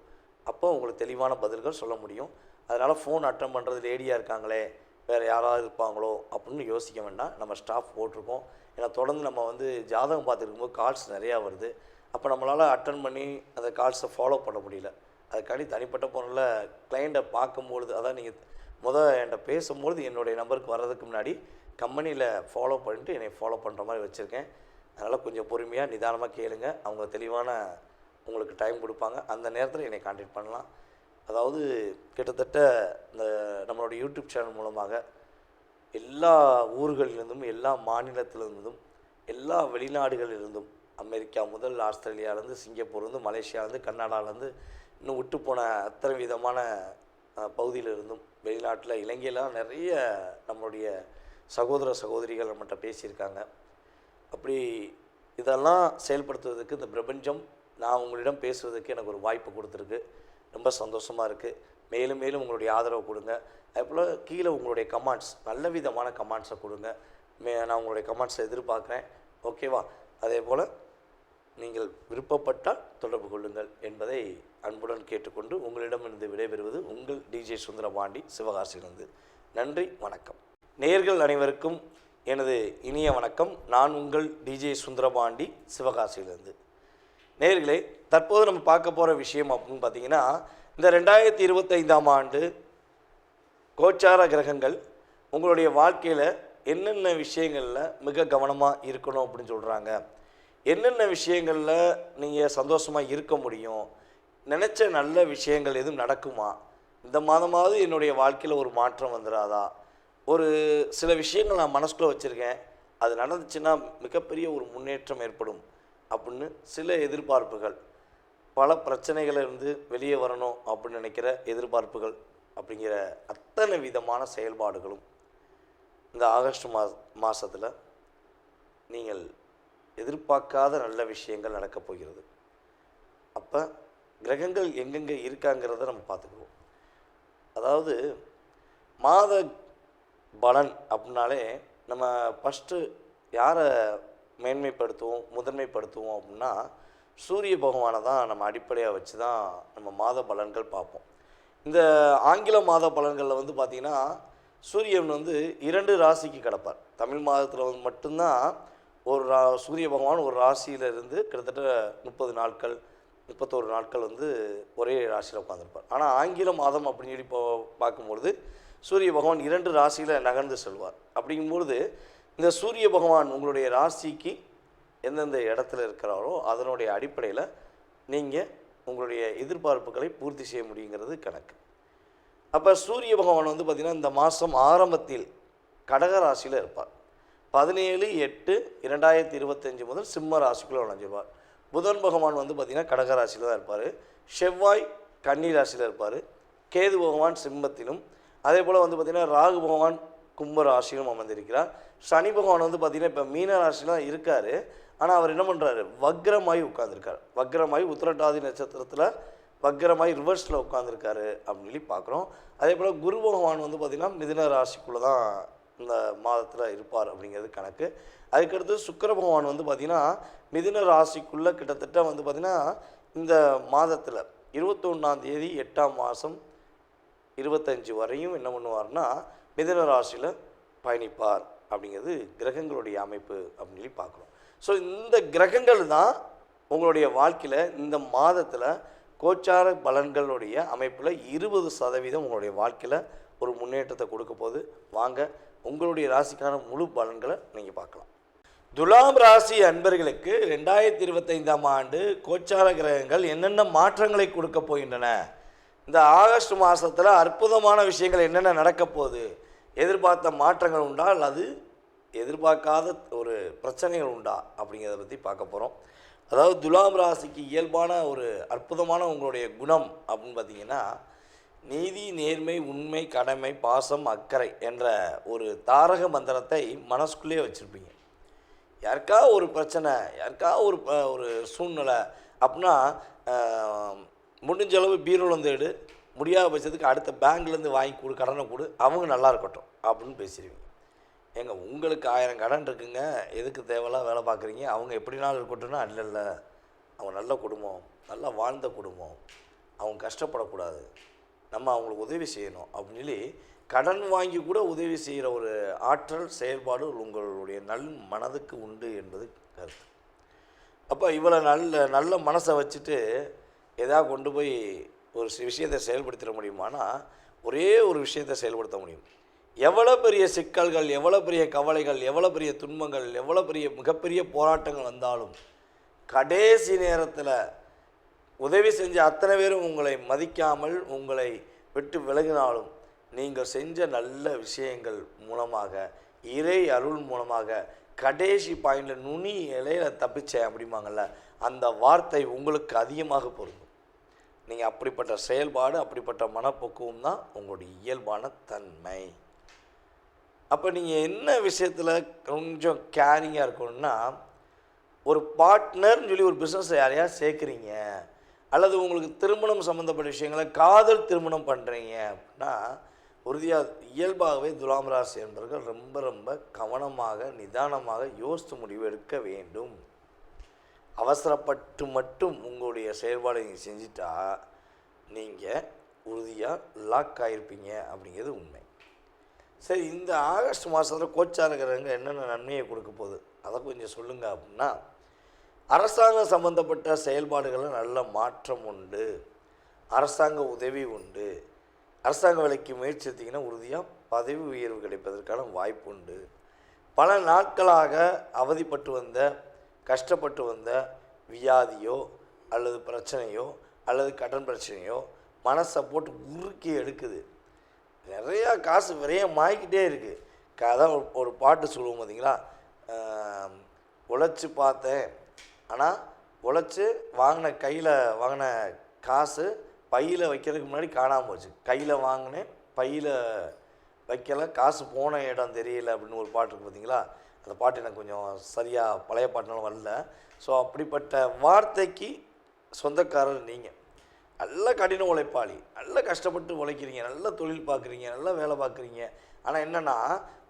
அப்போ உங்களுக்கு தெளிவான பதில்கள் சொல்ல முடியும். அதனால் ஃபோன் அட்டன் பண்ணுறது லேடியாக இருக்காங்களே, வேறு யாராவது இருப்பாங்களோ அப்படின்னு யோசிக்க வேண்டாம். நம்ம ஸ்டாஃப் போட்டிருக்கோம். ஏன்னா தொடர்ந்து நம்ம ஜாதகம் பார்த்துருக்கும்போது கால்ஸ் நிறையா வருது. அப்போ நம்மளால் அட்டன் பண்ணி அந்த கால்ஸை ஃபாலோ பண்ண முடியல. அதுக்காண்டி தனிப்பட்ட போனில் கிளைண்ட்டை பார்க்கும்பொழுது, அதான் நீங்கள் என்கிட்ட பேசும்பொழுது என்னுடைய நம்பருக்கு வர்றதுக்கு முன்னாடி கம்பெனியில் ஃபாலோ பண்ணிட்டு என்னை ஃபாலோ பண்ணுற மாதிரி வச்சுருக்கேன். அதனால் கொஞ்சம் பொறுமையாக நிதானமாக கேளுங்க. அவங்க தெளிவான உங்களுக்கு டைம் கொடுப்பாங்க. அந்த நேரத்தில் என்னை கான்டாக்ட் பண்ணலாம். அதாவது கிட்டத்தட்ட இந்த நம்மளுடைய யூடியூப் சேனல் மூலமாக எல்லா ஊர்களிலிருந்தும், எல்லா மாநிலத்திலிருந்தும், எல்லா வெளிநாடுகளிலிருந்தும், அமெரிக்கா முதல் ஆஸ்திரேலியாவிலேருந்து, சிங்கப்பூர்லேருந்து, மலேசியாவிலேருந்து, கர்நாடகாவிலேருந்து, இன்னும் விட்டு போன அத்தனை விதமான பகுதியிலிருந்தும், வெளிநாட்டில் இலங்கையிலாம் நிறைய நம்மளுடைய சகோதர சகோதரிகள் நம்மகிட்ட பேசியிருக்காங்க. அப்படி இதெல்லாம் செயல்படுத்துவதற்கு இந்த பிரபஞ்சம் நான் உங்களிடம் பேசுவதற்கு எனக்கு ஒரு வாய்ப்பு கொடுத்துருக்கு. ரொம்ப சந்தோஷமாக இருக்குது. மேலும் மேலும் உங்களுடைய ஆதரவு கொடுங்க. அதுபோல் கீழே உங்களுடைய கமெண்ட்ஸ், நல்ல விதமான கமெண்ட்ஸை கொடுங்க. நான் உங்களுடைய கமெண்ட்ஸை எதிர்பார்க்குறேன். ஓகேவா? அதே போல் நீங்கள் விருப்பப்பட்டால் தொடர்பு கொள்ளுங்கள் என்பதை அன்புடன் கேட்டுக்கொண்டு உங்களிடமிருந்து விடைபெறுவது உங்கள் டிஜே சுந்தரபாண்டி, சிவகாசியிலிருந்து. நன்றி, வணக்கம். நேயர்கள் அனைவருக்கும் எனது இனிய வணக்கம். நான் உங்கள் டிஜே சுந்தரபாண்டி, சிவகாசியிலிருந்து. நேயர்களே, தற்போது நம்ம பார்க்க போகிற விஷயம் அப்படின்னு பார்த்தீங்கன்னா, இந்த 2025ஆம் ஆண்டு கோச்சார கிரகங்கள் உங்களுடைய வாழ்க்கையில் என்னென்ன விஷயங்களில் மிக கவனமாக இருக்கணும் அப்படின்னு சொல்கிறாங்க, என்னென்ன விஷயங்களில் நீங்கள் சந்தோஷமாக இருக்க முடியும், நினச்ச நல்ல விஷயங்கள் எதுவும் நடக்குமா, இந்த மாதமாவது என்னுடைய வாழ்க்கையில் ஒரு மாற்றம் வந்துடாதா, ஒரு சில விஷயங்கள் நான் மனசுக்குள்ளே வச்சுருக்கேன், அது நடந்துச்சுன்னா மிகப்பெரிய ஒரு முன்னேற்றம் ஏற்படும் அப்படின்னு சில எதிர்பார்ப்புகள், பல பிரச்சனைகளிலிருந்து வெளியே வரணும் அப்படின்னு நினைக்கிற எதிர்பார்ப்புகள் அப்படிங்கிற அத்தனை விதமான செயல்பாடுகளும் இந்த ஆகஸ்ட் மாதத்தில் நீங்கள் எதிர்பார்க்காத நல்ல விஷயங்கள் நடக்கப் போகிறது. அப்போ கிரகங்கள் எங்கெங்கே இருக்காங்கிறத நம்ம பார்த்துக்குவோம். அதாவது மாத பலன் அப்படின்னாலே நம்ம ஃபஸ்ட்டு யாரை மேன்மைப்படுத்துவோம், முதன்மைப்படுத்துவோம் அப்படின்னா சூரிய பகவானை தான் நம்ம அடிப்படையாக வச்சு தான் நம்ம மாத பலன்கள் பார்ப்போம். இந்த ஆங்கில மாத பலன்களில் வந்து பார்த்திங்கன்னா சூரியன் வந்து 2 ராசிக்கு கிடப்பார். தமிழ் மாதத்தில் வந்து மட்டும்தான் ஒரு சூரிய பகவான் ஒரு ராசியிலிருந்து கிட்டத்தட்ட 30 நாட்கள் 31 நாட்கள் வந்து ஒரே ராசியில் உட்காந்துருப்பார். ஆனால் ஆங்கில மாதம் அப்படின்னு சொல்லி இப்போ பார்க்கும்பொழுது சூரிய பகவான் 2 ராசியில் நகர்ந்து செல்வார். அப்படிங்கும்பொழுது இந்த சூரிய பகவான் உங்களுடைய ராசிக்கு எந்தெந்த இடத்துல இருக்கிறாரோ அதனுடைய அடிப்படையில் நீங்கள் உங்களுடைய எதிர்பார்ப்புகளை பூர்த்தி செய்ய முடியுங்கிறது கணக்கு. அப்போ சூரிய பகவான் வந்து பார்த்திங்கன்னா இந்த மாதம் ஆரம்பத்தில் கடக ராசியில் இருப்பார். 17/8/2025 முதல் சிம்ம ராசிக்குள்ளே நுழைஞ்சிருப்பார். புதன் பகவான் வந்து பார்த்திங்கன்னா கடக ராசியில் தான் இருப்பார். செவ்வாய் கன்னி ராசியில் இருப்பார். கேது பகவான் சிம்மத்திலும், அதே போல் வந்து பார்த்திங்கன்னா ராகு பகவான் கும்ப ராசியிலும் அமர்ந்திருக்கிறார். சனி பகவான் வந்து பார்த்திங்கன்னா இப்போ மீன ராசியில் தான் இருக்கார். ஆனால் அவர் என்ன பண்ணுறாரு, வக்ரமாகி உட்காந்துருக்கார். வக்ரமாகி உத்திரட்டாதி நட்சத்திரத்தில் வக்ரமாகி ரிவர்ஸில் உட்காந்துருக்காரு அப்படின்னு சொல்லி பார்க்குறோம். அதே போல் குரு பகவான் வந்து பார்த்திங்கன்னா மிதுன ராசிக்குள்ளே தான் இந்த மாதத்தில் இருப்பார் அப்படிங்கிறது கணக்கு. அதுக்கடுத்து சுக்கிர பகவான் வந்து பார்த்திங்கன்னா மிதுன ராசிக்குள்ளே கிட்டத்தட்ட வந்து பார்த்திங்கன்னா இந்த மாதத்தில் 21ஆம் தேதி 8ஆம் மாதம் 25 வரையும் என்ன பண்ணுவார்னா மிதுன ராசியில் பயணிப்பார் அப்படிங்கிறது கிரகங்களுடைய அமைப்பு அப்படின்னு சொல்லி பார்க்குறோம். ஸோ இந்த கிரகங்கள் தான் உங்களுடைய வாழ்க்கையில் இந்த மாதத்தில் கோச்சார பலன்களுடைய அமைப்பில் 20% உங்களுடைய வாழ்க்கையில் ஒரு முன்னேற்றத்தை கொடுக்க போது. வாங்க உங்களுடைய ராசிக்கான முழு பலன்களை நீங்கள் பார்க்கலாம். துலாம் ராசி அன்பர்களுக்கு 2025ஆம் ஆண்டு கோச்சார கிரகங்கள் என்னென்ன மாற்றங்களை கொடுக்க போகின்றன, இந்த ஆகஸ்ட் மாதத்தில் அற்புதமான விஷயங்கள் என்னென்ன நடக்க போகுது, எதிர்பார்த்த மாற்றங்கள் உண்டா அல்லது எதிர்பார்க்காத ஒரு பிரச்சனைகள் உண்டா அப்படிங்கிறத பற்றி பார்க்க போகிறோம். அதாவது துலாம் ராசிக்கு இயல்பான ஒரு அற்புதமான உங்களுடைய குணம் அப்படின்னு பார்த்திங்கன்னா நீதி, நேர்மை, உண்மை, கடமை, பாசம், அக்கறை என்ற ஒரு தாரக மந்திரத்தை மனசுக்குள்ளேயே வச்சுருப்பீங்க. யாருக்கா ஒரு பிரச்சனை, யாருக்கா ஒரு சூழ்நிலை அப்படின்னா முடிஞ்ச அளவு பீரோலேருந்து எடு, முடியாத பட்சத்துக்கு அடுத்த பேங்க்லேருந்து வாங்கி கொடு, கடனை கொடு, அவங்க நல்லா இருக்கட்டும் அப்படின்னு பேசிடுவீங்க. ஏங்க உங்களுக்கு 1000 கடன் இருக்குங்க, எதுக்கு தேவையில்லாம் வேலை பார்க்குறீங்க, அவங்க எப்படினாலும் இருக்கட்டும்னா இல்லை, அவங்க நல்ல குடும்பம், நல்லா வாழ்ந்த குடும்பம், அவங்க கஷ்டப்படக்கூடாது, நம்ம அவங்களுக்கு உதவி செய்யணும் அப்படின்னு சொல்லி கடன் வாங்கி கூட உதவி செய்கிற ஒரு ஆற்றல் செயல்பாடு உங்களுடைய மனதுக்கு உண்டு என்பது கருத்து. அப்போ இவ்வளோ நல்ல மனசை வச்சுட்டு எதாவது கொண்டு போய் ஒரு விஷயத்தை செயல்படுத்திட முடியுமானா ஒரே ஒரு விஷயத்தை செயல்படுத்த முடியும். எவ்வளோ பெரிய சிக்கல்கள், எவ்வளோ பெரிய கவலைகள், எவ்வளோ பெரிய துன்பங்கள், எவ்வளோ பெரிய மிகப்பெரிய போராட்டங்கள் வந்தாலும் கடைசி நேரத்தில் உதவி செஞ்ச அத்தனை பேரும் உங்களை மதிக்காமல் உங்களை விட்டு விலகினாலும் நீங்கள் செஞ்ச நல்ல விஷயங்கள் மூலமாக, இறை அருள் மூலமாக கடைசி பாயிண்டில் நுனி இலையில் தப்பிச்சேன் அப்படிம்பாங்கள்ல, அந்த வார்த்தை உங்களுக்கு அதிகமாக பொருந்தும். நீங்கள் அப்படிப்பட்ட செயல்பாடு, அப்படிப்பட்ட மனப்பக்குவம் தான் உங்களுடைய இயல்பான தன்மை. அப்போ நீங்கள் என்ன விஷயத்தில் கொஞ்சம் கேரிங்காக இருக்கணும்னா, ஒரு பார்ட்னர்னு சொல்லி ஒரு பிஸ்னஸில் யாரையா சேர்க்குறீங்க அல்லது உங்களுக்கு திருமணம் சம்மந்தப்பட்ட விஷயங்களை காதல் திருமணம் பண்ணுறீங்க அப்படின்னா உறுதியாக இயல்பாகவே துலாம் ராசி என்பவர்கள் ரொம்ப ரொம்ப கவனமாக நிதானமாக யோசித்து முடிவு எடுக்க வேண்டும். அவசரப்பட்டு மட்டும் உங்களுடைய செயல்பாடை நீங்கள் செஞ்சிட்டா நீங்கள் உறுதியாக லாக் ஆகிருப்பீங்க அப்படிங்கிறது உண்மை. சரி, இந்த ஆகஸ்ட் மாதத்தில் கோச்சார கிரகங்கள் என்னென்ன நன்மையை கொடுக்க போகுது அதை கொஞ்சம் சொல்லுங்கள் அப்படின்னா, அரசாங்கம் சம்மந்தப்பட்ட செயல்பாடுகளில் நல்ல மாற்றம் உண்டு, அரசாங்க உதவி உண்டு, அரசாங்க வேலைக்கு முயற்சி எடுத்திங்கன்னா உறுதியாக பதவி உயர்வு கிடைப்பதற்கான வாய்ப்பு உண்டு, பல நாட்களாக அவதிப்பட்டு வந்த, கஷ்டப்பட்டு வந்த வியாதியோ அல்லது பிரச்சனையோ அல்லது கடன் பிரச்சனையோ மனசை போட்டு உருக்கி எடுக்குது. நிறையா காசு விரயமாகிக்கிட்டே இருக்குது. அதான் ஒரு பாட்டு சொல்லுவோம் பார்த்தீங்களா, உழைச்சி பார்த்தேன், ஆனால் உழைச்சி கையில் வாங்கின காசு பையில் வைக்கிறதுக்கு முன்னாடி காணாமல் போச்சு. கையில் வாங்கினேன், பையில் வைக்கலை, காசு போன இடம் தெரியல அப்படின்னு ஒரு பாட்டு இருக்குது பார்த்தீங்களா. அந்த பாட்டு எனக்கு கொஞ்சம் சரியாக பழைய பாட்டுனாலும் வரல. ஸோ அப்படிப்பட்ட வார்த்தைக்கு சொந்தக்காரர் நீங்கள். நல்ல கடின உழைப்பாளி, நல்ல கஷ்டப்பட்டு உழைக்கிறீங்க, நல்ல தொழில் பார்க்குறீங்க, நல்ல வேலை பார்க்குறீங்க. ஆனால் என்னென்னா,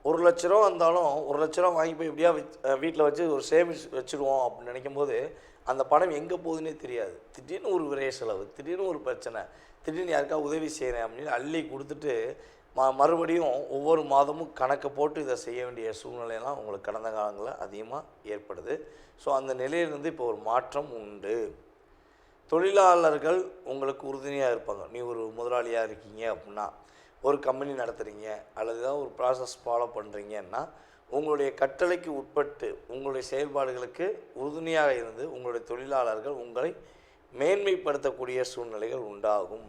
1,00,000 ரூபா வந்தாலும் 1,00,000 ரூபா வாங்கி போய் எப்படியா வீட்டில் வச்சு ஒரு சேமிச்சு வச்சுடுவோம் அப்படின்னு நினைக்கும் போது அந்த பணம் எங்கே போகுதுன்னே தெரியாது. திடீர்னு ஒரு விரைய செலவு, திடீர்னு ஒரு பிரச்சனை, திடீர்னு யாருக்கா உதவி செய்கிறேன் அப்படின்னு அள்ளி கொடுத்துட்டு மறுபடியும் ஒவ்வொரு மாதமும் கணக்கை போட்டு இதை செய்ய வேண்டிய சூழ்நிலையெல்லாம் உங்களுக்கு கடந்த காலங்களில் அதிகமாக ஏற்படுது. ஸோ அந்த நிலையிலிருந்து இப்போ ஒரு மாற்றம் உண்டு. தொழிலாளர்கள் உங்களுக்கு உறுதுணையாக இருப்பாங்க. நீ ஒரு முதலாளியாக இருக்கீங்க அப்படின்னா, ஒரு கம்பெனி நடத்துகிறீங்க அல்லது ஏதாவது ஒரு ப்ராசஸ் ஃபாலோ பண்ணுறீங்கன்னா, உங்களுடைய கட்டளைக்கு உட்பட்டு உங்களுடைய செயல்பாடுகளுக்கு உறுதுணையாக இருந்து உங்களுடைய தொழிலாளர்கள் உங்களை மேன்மைப்படுத்தக்கூடிய சூழ்நிலைகள் உண்டாகும்.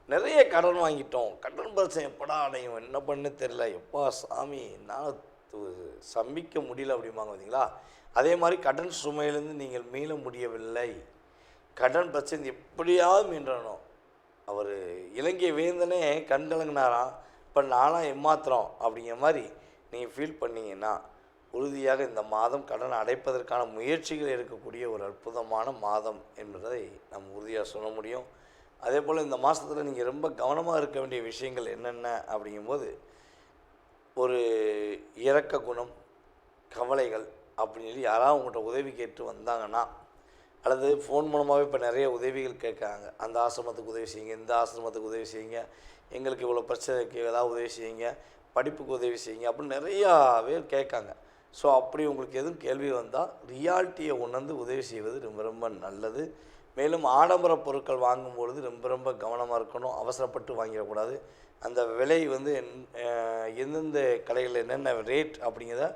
நிறைய கடன் வாங்கிட்டோம், கடன் பிரச்சனை எப்படா அடையும், என்ன பண்ணு தெரில, எப்பா சாமி நான் சம்பிக்க முடியல அப்படிம்பாங்க பார்த்தீங்களா. அதே மாதிரி கடன் சுமையிலேருந்து நீங்கள் மீள முடியவில்லை, கடன் பிரச்சனை எப்படியாவது மீண்டணும். அவர் இலங்கை வேந்தனே கண் கலங்கினாராம், இப்போ நானாக ஏமாத்திரம் அப்படிங்கிற மாதிரி நீங்கள் ஃபீல் பண்ணிங்கன்னா உறுதியாக இந்த மாதம் கடன் அடைப்பதற்கான முயற்சிகள் எடுக்கக்கூடிய ஒரு அற்புதமான மாதம் என்பதை நம்ம உறுதியாக சொல்ல முடியும். அதே போல் இந்த மாதத்தில் நீங்கள் ரொம்ப கவனமாக இருக்க வேண்டிய விஷயங்கள் என்னென்ன அப்படிங்கும்போது, ஒரு இரக்க குணம், கவலைகள் அப்படின்னு சொல்லி யாராவது உங்கள்கிட்ட உதவி கேட்டு வந்தாங்கன்னா, அல்லது ஃபோன் மூலமாகவே இப்போ நிறைய உதவிகள் கேட்குறாங்க. அந்த ஆசிரமத்துக்கு உதவி செய்யுங்க, இந்த ஆசிரமத்துக்கு உதவி செய்யுங்க, எங்களுக்கு இவ்வளோ பிரச்சனைக்கு ஏதாவது உதவி செய்யுங்க, படிப்புக்கு உதவி செய்யுங்க அப்படின்னு நிறையா பேர் கேட்காங்க. ஸோ அப்படி உங்களுக்கு எதுவும் கேள்வி வந்தால் ரியாலிட்டியை உணர்ந்து உதவி செய்வது ரொம்ப ரொம்ப நல்லது. மேலும் ஆடம்பர பொருட்கள் வாங்கும்பொழுது ரொம்ப ரொம்ப கவனமாக இருக்கணும், அவசரப்பட்டு வாங்கிடக்கூடாது. அந்த விலை வந்து எந்தெந்த கடைகளில் என்னென்ன ரேட் அப்படிங்கிறத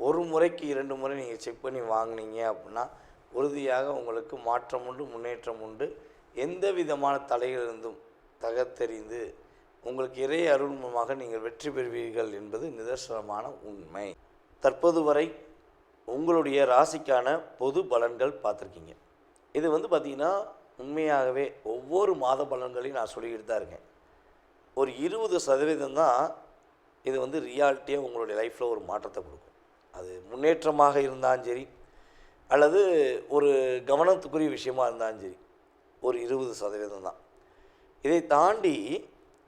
ஒரு முறைக்கு 2 முறை நீங்கள் செக் பண்ணி வாங்கினீங்க அப்படின்னா உறுதியாக உங்களுக்கு மாற்றம் உண்டு, முன்னேற்றம் உண்டு. எந்த விதமான தடைகளிலிருந்தும் தகர்த்தெறிந்து உங்களுக்கு இறை அருள்மமாக நீங்கள் வெற்றி பெறுவீர்கள் என்பது நிதர்சனமான உண்மை. தற்போது வரை உங்களுடைய ராசிக்கான பொது பலன்கள் பார்த்துருக்கீங்க. இது வந்து பார்த்திங்கன்னா உண்மையாகவே ஒவ்வொரு மாத பலன்களையும் நான் சொல்லிக்கிட்டு தான் இருக்கேன். ஒரு 20% தான் இது வந்து ரியாலிட்டியாக உங்களுடைய லைஃப்பில் ஒரு மாற்றத்தை கொடுக்கும். அது முன்னேற்றமாக இருந்தாலும் சரி அல்லது ஒரு கவனத்துக்குரிய விஷயமாக இருந்தாலும் சரி, ஒரு 20% தான். இதை தாண்டி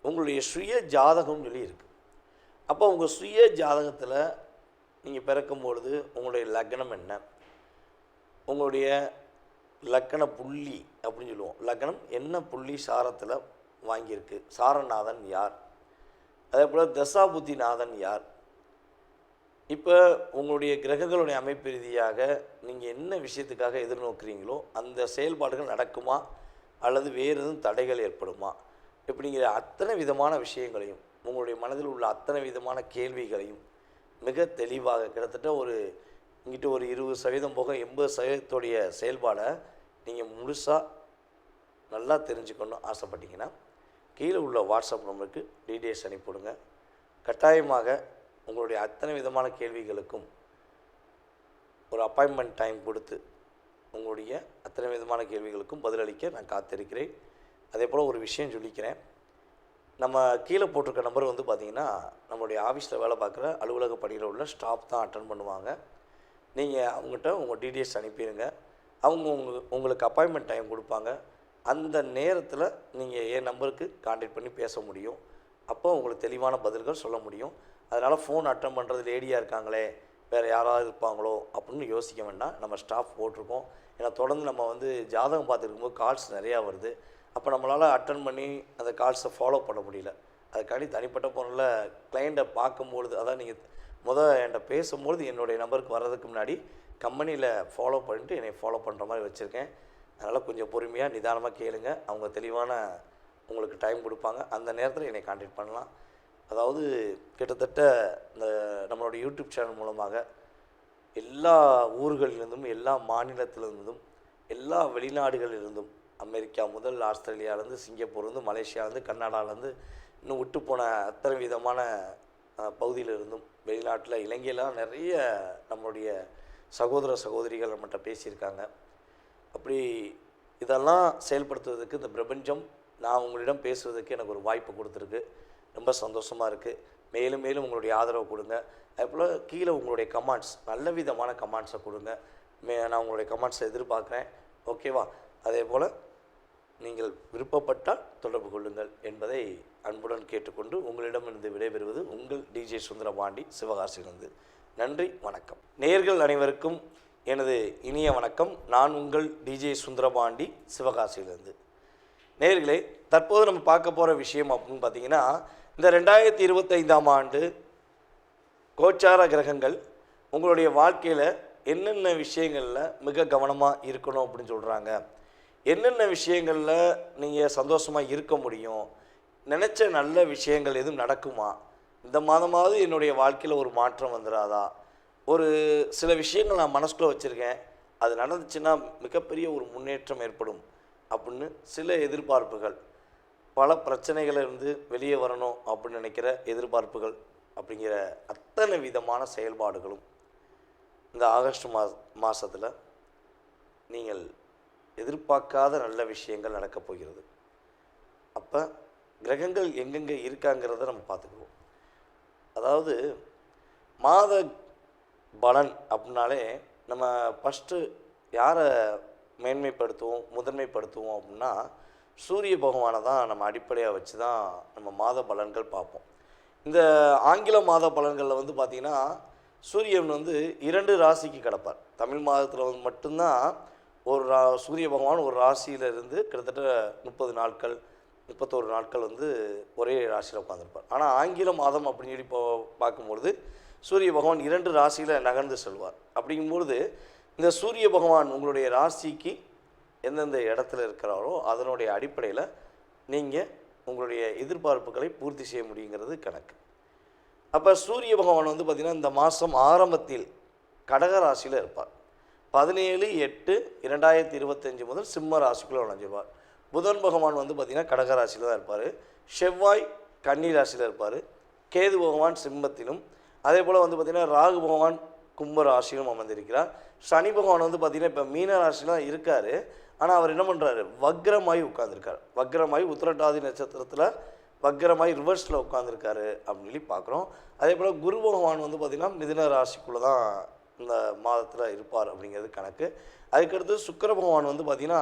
உங்களுடைய சுய ஜாதகம்னு சொல்லி இருக்குது. அப்போ உங்கள் சுய ஜாதகத்தில் நீங்கள் பிறக்கும்பொழுது உங்களுடைய லக்னம் என்ன, உங்களுடைய லக்கண புள்ளி அப்படின்னு சொல்லுவோம், லக்னம் என்ன புள்ளி சாரத்தில் வாங்கியிருக்கு, சாரநாதன் யார், அதே போல் தசாபுத்திநாதன் யார். இப்போ உங்களுடைய கிரகங்களுடைய அமைப்பு ரீதியாக நீங்கள் என்ன விஷயத்துக்காக எதிர்நோக்குறீங்களோ அந்த செயல்பாடுகள் நடக்குமா அல்லது வேறு எதுவும் தடைகள் ஏற்படுமா இப்படிங்கிற அத்தனை விதமான விஷயங்களையும் உங்களுடைய மனதில் உள்ள அத்தனை விதமான கேள்விகளையும் மிக தெளிவாக கிட்டத்தட்ட இங்கிட்ட ஒரு 20% போக 80% செயல்பாடை நீங்கள் முழுசாக நல்லா தெரிஞ்சுக்கணும் ஆசைப்பட்டீங்கன்னா கீழே உள்ள வாட்ஸ்அப் நம்பருக்கு டீட்டெயில்ஸ் அனுப்பிவிடுங்க. கட்டாயமாக உங்களுடைய அத்தனை விதமான கேள்விகளுக்கும் ஒரு அப்பாயின்மெண்ட் டைம் கொடுத்து உங்களுடைய அத்தனை விதமான கேள்விகளுக்கும் பதிலளிக்க நான் காத்திருக்கிறேன். அதே போல் ஒரு விஷயம் சொல்லிக்கிறேன், நம்ம கீழே போட்டிருக்க நம்பர் வந்து பார்த்திங்கன்னா நம்மளுடைய ஆஃபீஸில் வேலை பார்க்குற அலுவலக பணியில் உள்ள ஸ்டாஃப் தான் அட்டன் பண்ணுவாங்க. நீங்கள் அவங்ககிட்ட உங்கள் டீட்டெயில்ஸ் அனுப்பிடுங்க, அவங்க உங்களுக்கு அப்பாயின்மெண்ட் டைம் கொடுப்பாங்க. அந்த நேரத்தில் நீங்கள் என் நம்பருக்கு கான்டாக்ட் பண்ணி பேச முடியும். அப்போ உங்களுக்கு தெளிவான பதில்கள் சொல்ல முடியும். அதனால் ஃபோன் அட்டன் பண்ணுறது லேடியாக இருக்காங்களே, வேறு யாராவது இருப்பாங்களோ அப்படின்னு யோசிக்க வேண்டாம். நம்ம ஸ்டாஃப் போட்டிருக்கோம். ஏன்னா தொடர்ந்து நம்ம வந்து ஜாதகம் பார்த்துருக்கும்போது கால்ஸ் நிறையா வருது. அப்போ நம்மளால் அட்டன் பண்ணி அந்த கால்ஸை ஃபாலோ பண்ண முடியல. அதுக்காண்டி தனிப்பட்ட ஃபோனில் கிளைண்ட்டை பார்க்கும்பொழுது, அதான் நீங்கள் என்கிட்ட பேசும்பொழுது என்னுடைய நம்பருக்கு வர்றதுக்கு முன்னாடி கம்பெனியில் ஃபாலோ பண்ணிட்டு என்னை ஃபாலோ பண்ணுற மாதிரி வச்சுருக்கேன். அதனால் கொஞ்சம் பொறுமையாக நிதானமாக கேளுங்க. அவங்க தெளிவான உங்களுக்கு டைம் கொடுப்பாங்க. அந்த நேரத்தில் என்னை கான்டாக்ட் பண்ணலாம். அதாவது கிட்டத்தட்ட இந்த நம்மளுடைய யூடியூப் சேனல் மூலமாக எல்லா ஊர்களிலிருந்தும், எல்லா மாநிலத்திலிருந்தும், எல்லா வெளிநாடுகளிலிருந்தும், அமெரிக்கா முதல் ஆஸ்திரேலியாவிலேருந்து, சிங்கப்பூர்லேருந்து, மலேசியாவிலேருந்து, கர்நாடகாவிலேருந்து, இன்னும் விட்டு போன அத்தனை விதமான பகுதியிலிருந்தும், வெளிநாட்டில் இலங்கையிலாம் நிறைய நம்மளுடைய சகோதர சகோதரிகள் நம்மகிட்ட பேசியிருக்காங்க. அப்படி இதெல்லாம் செயல்படுத்துவதற்கு இந்த பிரபஞ்சம் நான் உங்களிடம் பேசுவதற்கு எனக்கு ஒரு வாய்ப்பு கொடுத்துருக்கு. ரொம்ப சந்தோஷமாக இருக்குது. மேலும் மேலும் உங்களுடைய ஆதரவு கொடுங்க. அதுபோல் கீழே உங்களுடைய கமெண்ட்ஸ், நல்ல விதமான கமெண்ட்ஸை கொடுங்க. நான் உங்களுடைய கமெண்ட்ஸை எதிர்பார்க்குறேன். ஓகேவா? அதே போல் நீங்கள் விருப்பப்பட்டால் தொடர்பு கொள்ளுங்கள் என்பதை அன்புடன் கேட்டுக்கொண்டு உங்களிடமிருந்து விடைபெறுவது உங்கள் டிஜே சுந்தரபாண்டி, சிவகாசியிலிருந்து. நன்றி, வணக்கம். நேயர்கள் அனைவருக்கும் எனது இனிய வணக்கம். நான் உங்கள் டிஜே சுந்தரபாண்டி, சிவகாசியிலிருந்து. நேயர்களே, தற்போது நம்ம பார்க்க போகிற விஷயம் அப்படின்னு பார்த்தீங்கன்னா, இந்த 2025ஆம் ஆண்டு கோச்சார கிரகங்கள் உங்களுடைய வாழ்க்கையில் என்னென்ன விஷயங்களில் மிக கவனமாக இருக்கணும் அப்படின்னு சொல்கிறாங்க, என்னென்ன விஷயங்களில் நீங்கள் சந்தோஷமாக இருக்க முடியும், நினச்ச நல்ல விஷயங்கள் எதுவும் நடக்குமா, இந்த மாதமாவது என்னுடைய வாழ்க்கையில் ஒரு மாற்றம் வந்துடாதா, ஒரு சில விஷயங்கள் நான் மனசுக்குள்ளே வச்சுருக்கேன், அது நடந்துச்சுன்னா மிகப்பெரிய ஒரு முன்னேற்றம் ஏற்படும் அப்படின்னு சில எதிர்பார்ப்புகள், பல பிரச்சனைகளிலிருந்து வெளியே வரணும் அப்படின்னு நினைக்கிற எதிர்பார்ப்புகள் அப்படிங்கிற அத்தனை விதமான செயல்பாடுகளும் இந்த ஆகஸ்ட் மாதத்தில் நீங்கள் எதிர்பார்க்காத நல்ல விஷயங்கள் நடக்கப் போகிறது. அப்போ கிரகங்கள் எங்கெங்கே இருக்காங்கிறத நம்ம பார்த்துக்குவோம். அதாவது மாத பலன் அப்படின்னாலே நம்ம ஃபஸ்ட்டு யாரை மேன்மைப்படுத்துவோம், முதன்மைப்படுத்துவோம் அப்படின்னா சூரிய பகவானை தான் நம்ம அடிப்படையாக வச்சு தான் நம்ம மாத பலன்கள் பார்ப்போம். இந்த ஆங்கில மாத பலன்களில் வந்து பார்த்திங்கன்னா சூரியன் வந்து 2 ராசிக்கு கிடப்பார். தமிழ் மாதத்தில் வந்து மட்டும்தான் ஒரு சூரிய பகவான் ஒரு ராசியிலிருந்து கிட்டத்தட்ட 30 நாட்கள் 31 நாட்கள் வந்து ஒரே ராசியில் உட்காந்துருப்பார். ஆனால் ஆங்கில மாதம் அப்படின்னு சொல்லி பார்க்கும்பொழுது சூரிய பகவான் 2 ராசியில் நகர்ந்து செல்வார். அப்படிங்கும்பொழுது இந்த சூரிய பகவான் உங்களுடைய ராசிக்கு எந்தெந்த இடத்துல இருக்கிறாரோ அதனுடைய அடிப்படையில் நீங்கள் உங்களுடைய எதிர்பார்ப்புகளை பூர்த்தி செய்ய முடியுங்கிறது கணக்கு. அப்போ சூரிய பகவான் வந்து பார்த்திங்கன்னா இந்த மாதம் ஆரம்பத்தில் கடக ராசியில் இருப்பார். 17/8/2025 முதல் சிம்ம ராசிக்குள்ளே நுழைஞ்சிருவார். புதன் பகவான் வந்து பார்த்திங்கன்னா கடக ராசியில் தான் இருப்பார். செவ்வாய் கன்னி ராசியில் இருப்பார். கேது பகவான் சிம்மத்திலும், அதே போல் வந்து பார்த்திங்கன்னா ராகு பகவான் கும்ப ராசியிலும் அமர்ந்திருக்கிறார். சனி பகவான் வந்து பார்த்திங்கன்னா இப்போ மீன ராசிலாம் இருக்கார். ஆனால் அவர் என்ன பண்ணுறாரு, வக்ரமாய் உட்காந்துருக்கார். வக்ரமாய் உத்திரட்டாதி நட்சத்திரத்தில் வக்ரமாய் ரிவர்ஸில் உட்காந்துருக்காரு அப்படின்னு சொல்லி பார்க்குறோம். அதே போல் குரு பகவான் வந்து பார்த்திங்கன்னா மிதுன ராசிக்குள்ளே தான் இந்த மாதத்தில் இருப்பார் அப்படிங்கிறது கணக்கு. அதுக்கடுத்து சுக்கிர பகவான் வந்து பார்த்திங்கன்னா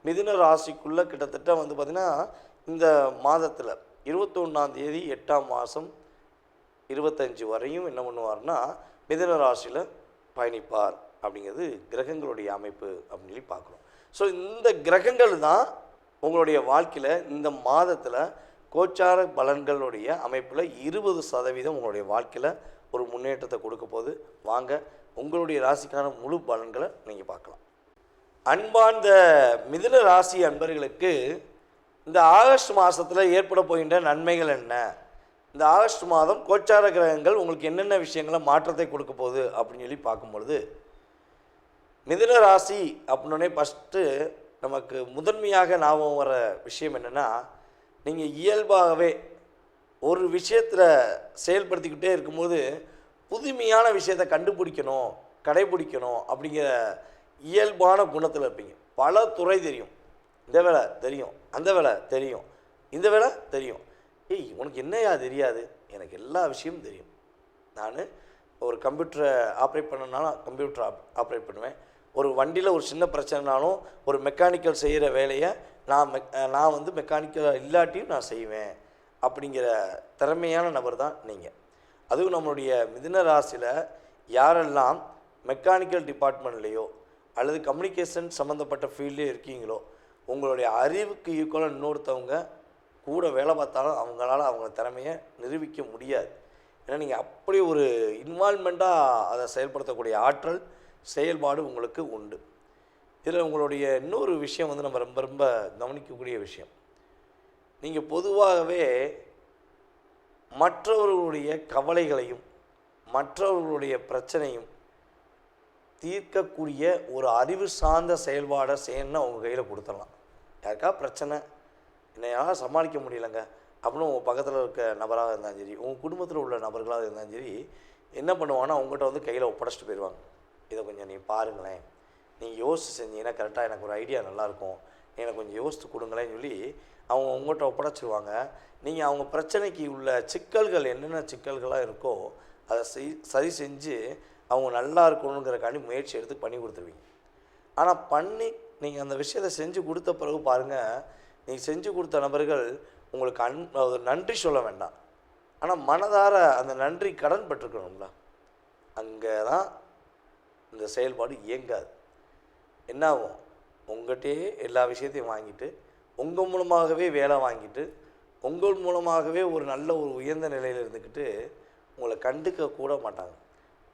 மிதுன ராசிக்குள்ளே கிட்டத்தட்ட வந்து பார்த்திங்கன்னா இந்த மாதத்தில் 21ஆம் தேதி 8ஆம் மாதம் 25 வரையும் என்ன பண்ணுவார்னா மிதுன ராசியில் பயணிப்பார் அப்படிங்கிறது கிரகங்களுடைய அமைப்பு அப்படின்னு சொல்லி பார்க்குறோம். ஸோ இந்த கிரகங்கள் தான் உங்களுடைய வாழ்க்கையில் இந்த மாதத்தில் கோச்சார பலன்களுடைய அமைப்பில் 20% உங்களுடைய வாழ்க்கையில் ஒரு முன்னேற்றத்தை கொடுக்க போது. வாங்க உங்களுடைய ராசிக்கான முழு பலன்களை நீங்கள் பார்க்கலாம். அன்பார்ந்த மிதுன ராசி அன்பர்களுக்கு இந்த ஆகஸ்ட் மாதத்தில் ஏற்பட போகின்ற நன்மைகள் என்ன, இந்த ஆகஸ்ட் மாதம் கோச்சார கிரகங்கள் உங்களுக்கு என்னென்ன விஷயங்களை மாற்றத்தை கொடுக்க போகுது அப்படின்னு சொல்லி பார்க்கும்பொழுது, மிதுன ராசி அப்படின்னே ஃபஸ்ட்டு நமக்கு முதன்மையாக ஞாபகம் வர விஷயம் என்னென்னா, நீங்கள் இயல்பாகவே ஒரு விஷயத்தில் செயல்படுத்திக்கிட்டே இருக்கும்போது புதுமையான விஷயத்தை கண்டுபிடிக்கணும், கடைபிடிக்கணும் அப்படிங்கிற இயல்பான குணத்தில் இருப்பீங்க. பல துறை தெரியும், இந்த வேலை தெரியும், அந்த வேலை தெரியும், இந்த வேலை தெரியும். ஏய் உனக்கு என்னையா தெரியாது, எனக்கு எல்லா விஷயமும் தெரியும். நான் ஒரு கம்ப்யூட்டரை ஆப்ரேட் பண்ணனாலும் கம்ப்யூட்டர் ஆப்ரேட் பண்ணுவேன். ஒரு வண்டியில் ஒரு சின்ன பிரச்சனைனாலும் ஒரு மெக்கானிக்கல் செய்கிற வேலையை நான் வந்து மெக்கானிக்கல் இல்லாட்டியும் நான் செய்வேன் அப்படிங்கிற திறமையான நபர் தான் நீங்கள். அதுவும் நம்மளுடைய மிதுன ராசியில் யாரெல்லாம் மெக்கானிக்கல் டிபார்ட்மெண்ட்லேயோ அல்லது கம்யூனிகேஷன் சம்மந்தப்பட்ட ஃபீல்ட்லேயோ இருக்கீங்களோ, உங்களுடைய அறிவுக்கு ஈக்குவலாக இன்னொருத்தவங்க கூட வேலை பார்த்தாலும் அவங்களால அவங்க திறமையை நிரூபிக்க முடியாது. ஏன்னா நீங்கள் அப்படி ஒரு இன்வால்மெண்ட்டாக அதை செயல்படுத்தக்கூடிய ஆற்றல் செயல்பாடு உங்களுக்கு உண்டு. இதில் உங்களுடைய இன்னொரு விஷயம் வந்து நம்ம ரொம்ப ரொம்ப கவனிக்கக்கூடிய விஷயம், நீங்கள் பொதுவாகவே மற்றவர்களுடைய கவலைகளையும் மற்றவர்களுடைய பிரச்சனையும் தீர்க்கக்கூடிய ஒரு அறிவு சார்ந்த செயல்பாடை செய்யணும்னு அவங்க கையில் கொடுத்துடலாம். யாருக்கா பிரச்சனை, என்னையால் சமாளிக்க முடியலைங்க அப்படின்னு உங்கள் பக்கத்தில் இருக்க நபராக இருந்தாலும் சரி, உங்கள் குடும்பத்தில் உள்ள நபர்களாக இருந்தாலும் சரி, என்ன பண்ணுவாங்கன்னா அவங்ககிட்ட வந்து கையில் ஒப்படைச்சிட்டு போயிடுவாங்க. இதை கொஞ்சம் நீ பாருங்களேன், நீங்கள் யோசிச்சு செஞ்சீங்கன்னா கரெக்டாக எனக்கு ஒரு ஐடியா நல்லாயிருக்கும், எனக்கு கொஞ்சம் யோசித்து கொடுங்களேன்னு சொல்லி அவங்க உங்கள்கிட்ட ஒப்படைச்சிருவாங்க. நீங்கள் அவங்க பிரச்சனைக்கு உள்ள சிக்கல்கள் என்னென்ன சிக்கல்களாக இருக்கோ அதை சரி செஞ்சு அவங்க நல்லா இருக்கணுங்கிறக்காண்டி முயற்சி எடுத்து பண்ணி கொடுத்துருவீங்க. ஆனால் பண்ணி நீங்கள் அந்த விஷயத்தை செஞ்சு கொடுத்த பிறகு பாருங்கள், நீங்கள் செஞ்சு கொடுத்த நபர்கள் உங்களுக்கு நன்றி சொல்ல வேண்டாம், ஆனால் மனதார அந்த நன்றி கடன் பட்டிருக்கணும்ல, அங்கே தான் இந்த செயல்பாடு இயங்காது. என்ன ஆகும், உங்கள்கிட்டே எல்லா விஷயத்தையும் வாங்கிட்டு உங்கள் மூலமாகவே வேலை வாங்கிட்டு உங்கள் மூலமாகவே ஒரு நல்ல ஒரு உயர்ந்த நிலையில் இருந்துக்கிட்டு உங்களை கண்டுக்க கூட மாட்டாங்க.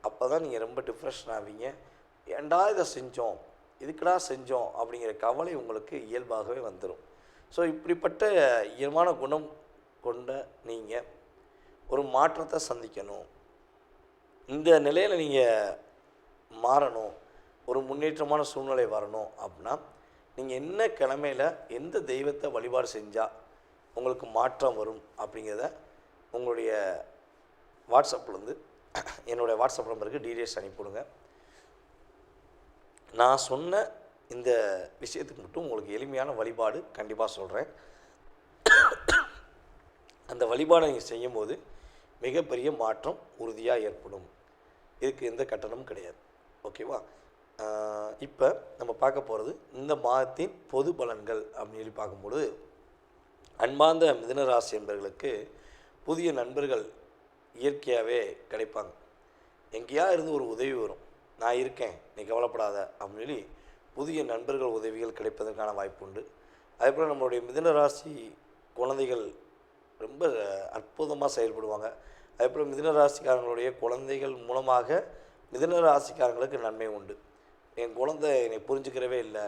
அப்போ தான் நீங்கள் ரொம்ப டிப்ரெஷன் ஆவீங்க. ஏண்டா இதை செஞ்சோம், இதுக்குடா செஞ்சோம் அப்படிங்கிற கவலை உங்களுக்கு இயல்பாகவே வந்துடும். ஸோ இப்படிப்பட்ட இயல்பான குணம் கொண்ட நீங்கள் ஒரு மாற்றத்தை சந்திக்கணும், இந்த நிலையில் நீங்கள் மாறணும், ஒரு முன்னேற்றமான சூழ்நிலை வரணும் அப்படின்னா நீங்கள் என்ன கிழமையில் எந்த தெய்வத்தை வழிபாடு செஞ்சால் உங்களுக்கு மாற்றம் வரும் அப்படிங்கிறத உங்களுடைய வாட்ஸ்அப்லேருந்து என்னுடைய வாட்ஸ்அப் நம்பருக்கு டீடைல்ஸ் அனுப்பிவிடுங்க. நான் சொன்ன இந்த விஷயத்துக்கு மட்டும் உங்களுக்கு எளிமையான வழிபாடு கண்டிப்பாக சொல்கிறேன். அந்த வழிபாடை நீங்கள் செய்யும்போது மிகப்பெரிய மாற்றம் உறுதியாக ஏற்படும். இதுக்கு எந்த கட்டணமும் கிடையாது. ஓகேவா? இப்போ நம்ம பார்க்க போகிறது இந்த மாதத்தின் பொது பலன்கள் அப்படின்னு சொல்லி பார்க்கும்பொழுது, அன்பார்ந்த மிதுனராசி என்பவர்களுக்கு புதிய நண்பர்கள் இயற்கையாகவே கிடைப்பாங்க. எங்கேயா இருந்து ஒரு உதவி வரும், நான் இருக்கேன் நீ கவலைப்படாத அப்படின்னு சொல்லி புதிய நண்பர்கள் உதவிகள் கிடைப்பதற்கான வாய்ப்பு உண்டு. அதேபோல் நம்மளுடைய மிதுனராசி குழந்தைகள் ரொம்ப அற்புதமாக செயல்படுவாங்க. அதேபோல் மிதுனராசிக்காரங்களுடைய குழந்தைகள் மூலமாக மிதுனராசிக்காரங்களுக்கு நன்மை உண்டு. என் குழந்தை என்னை புரிஞ்சுக்கிறவே இல்லை,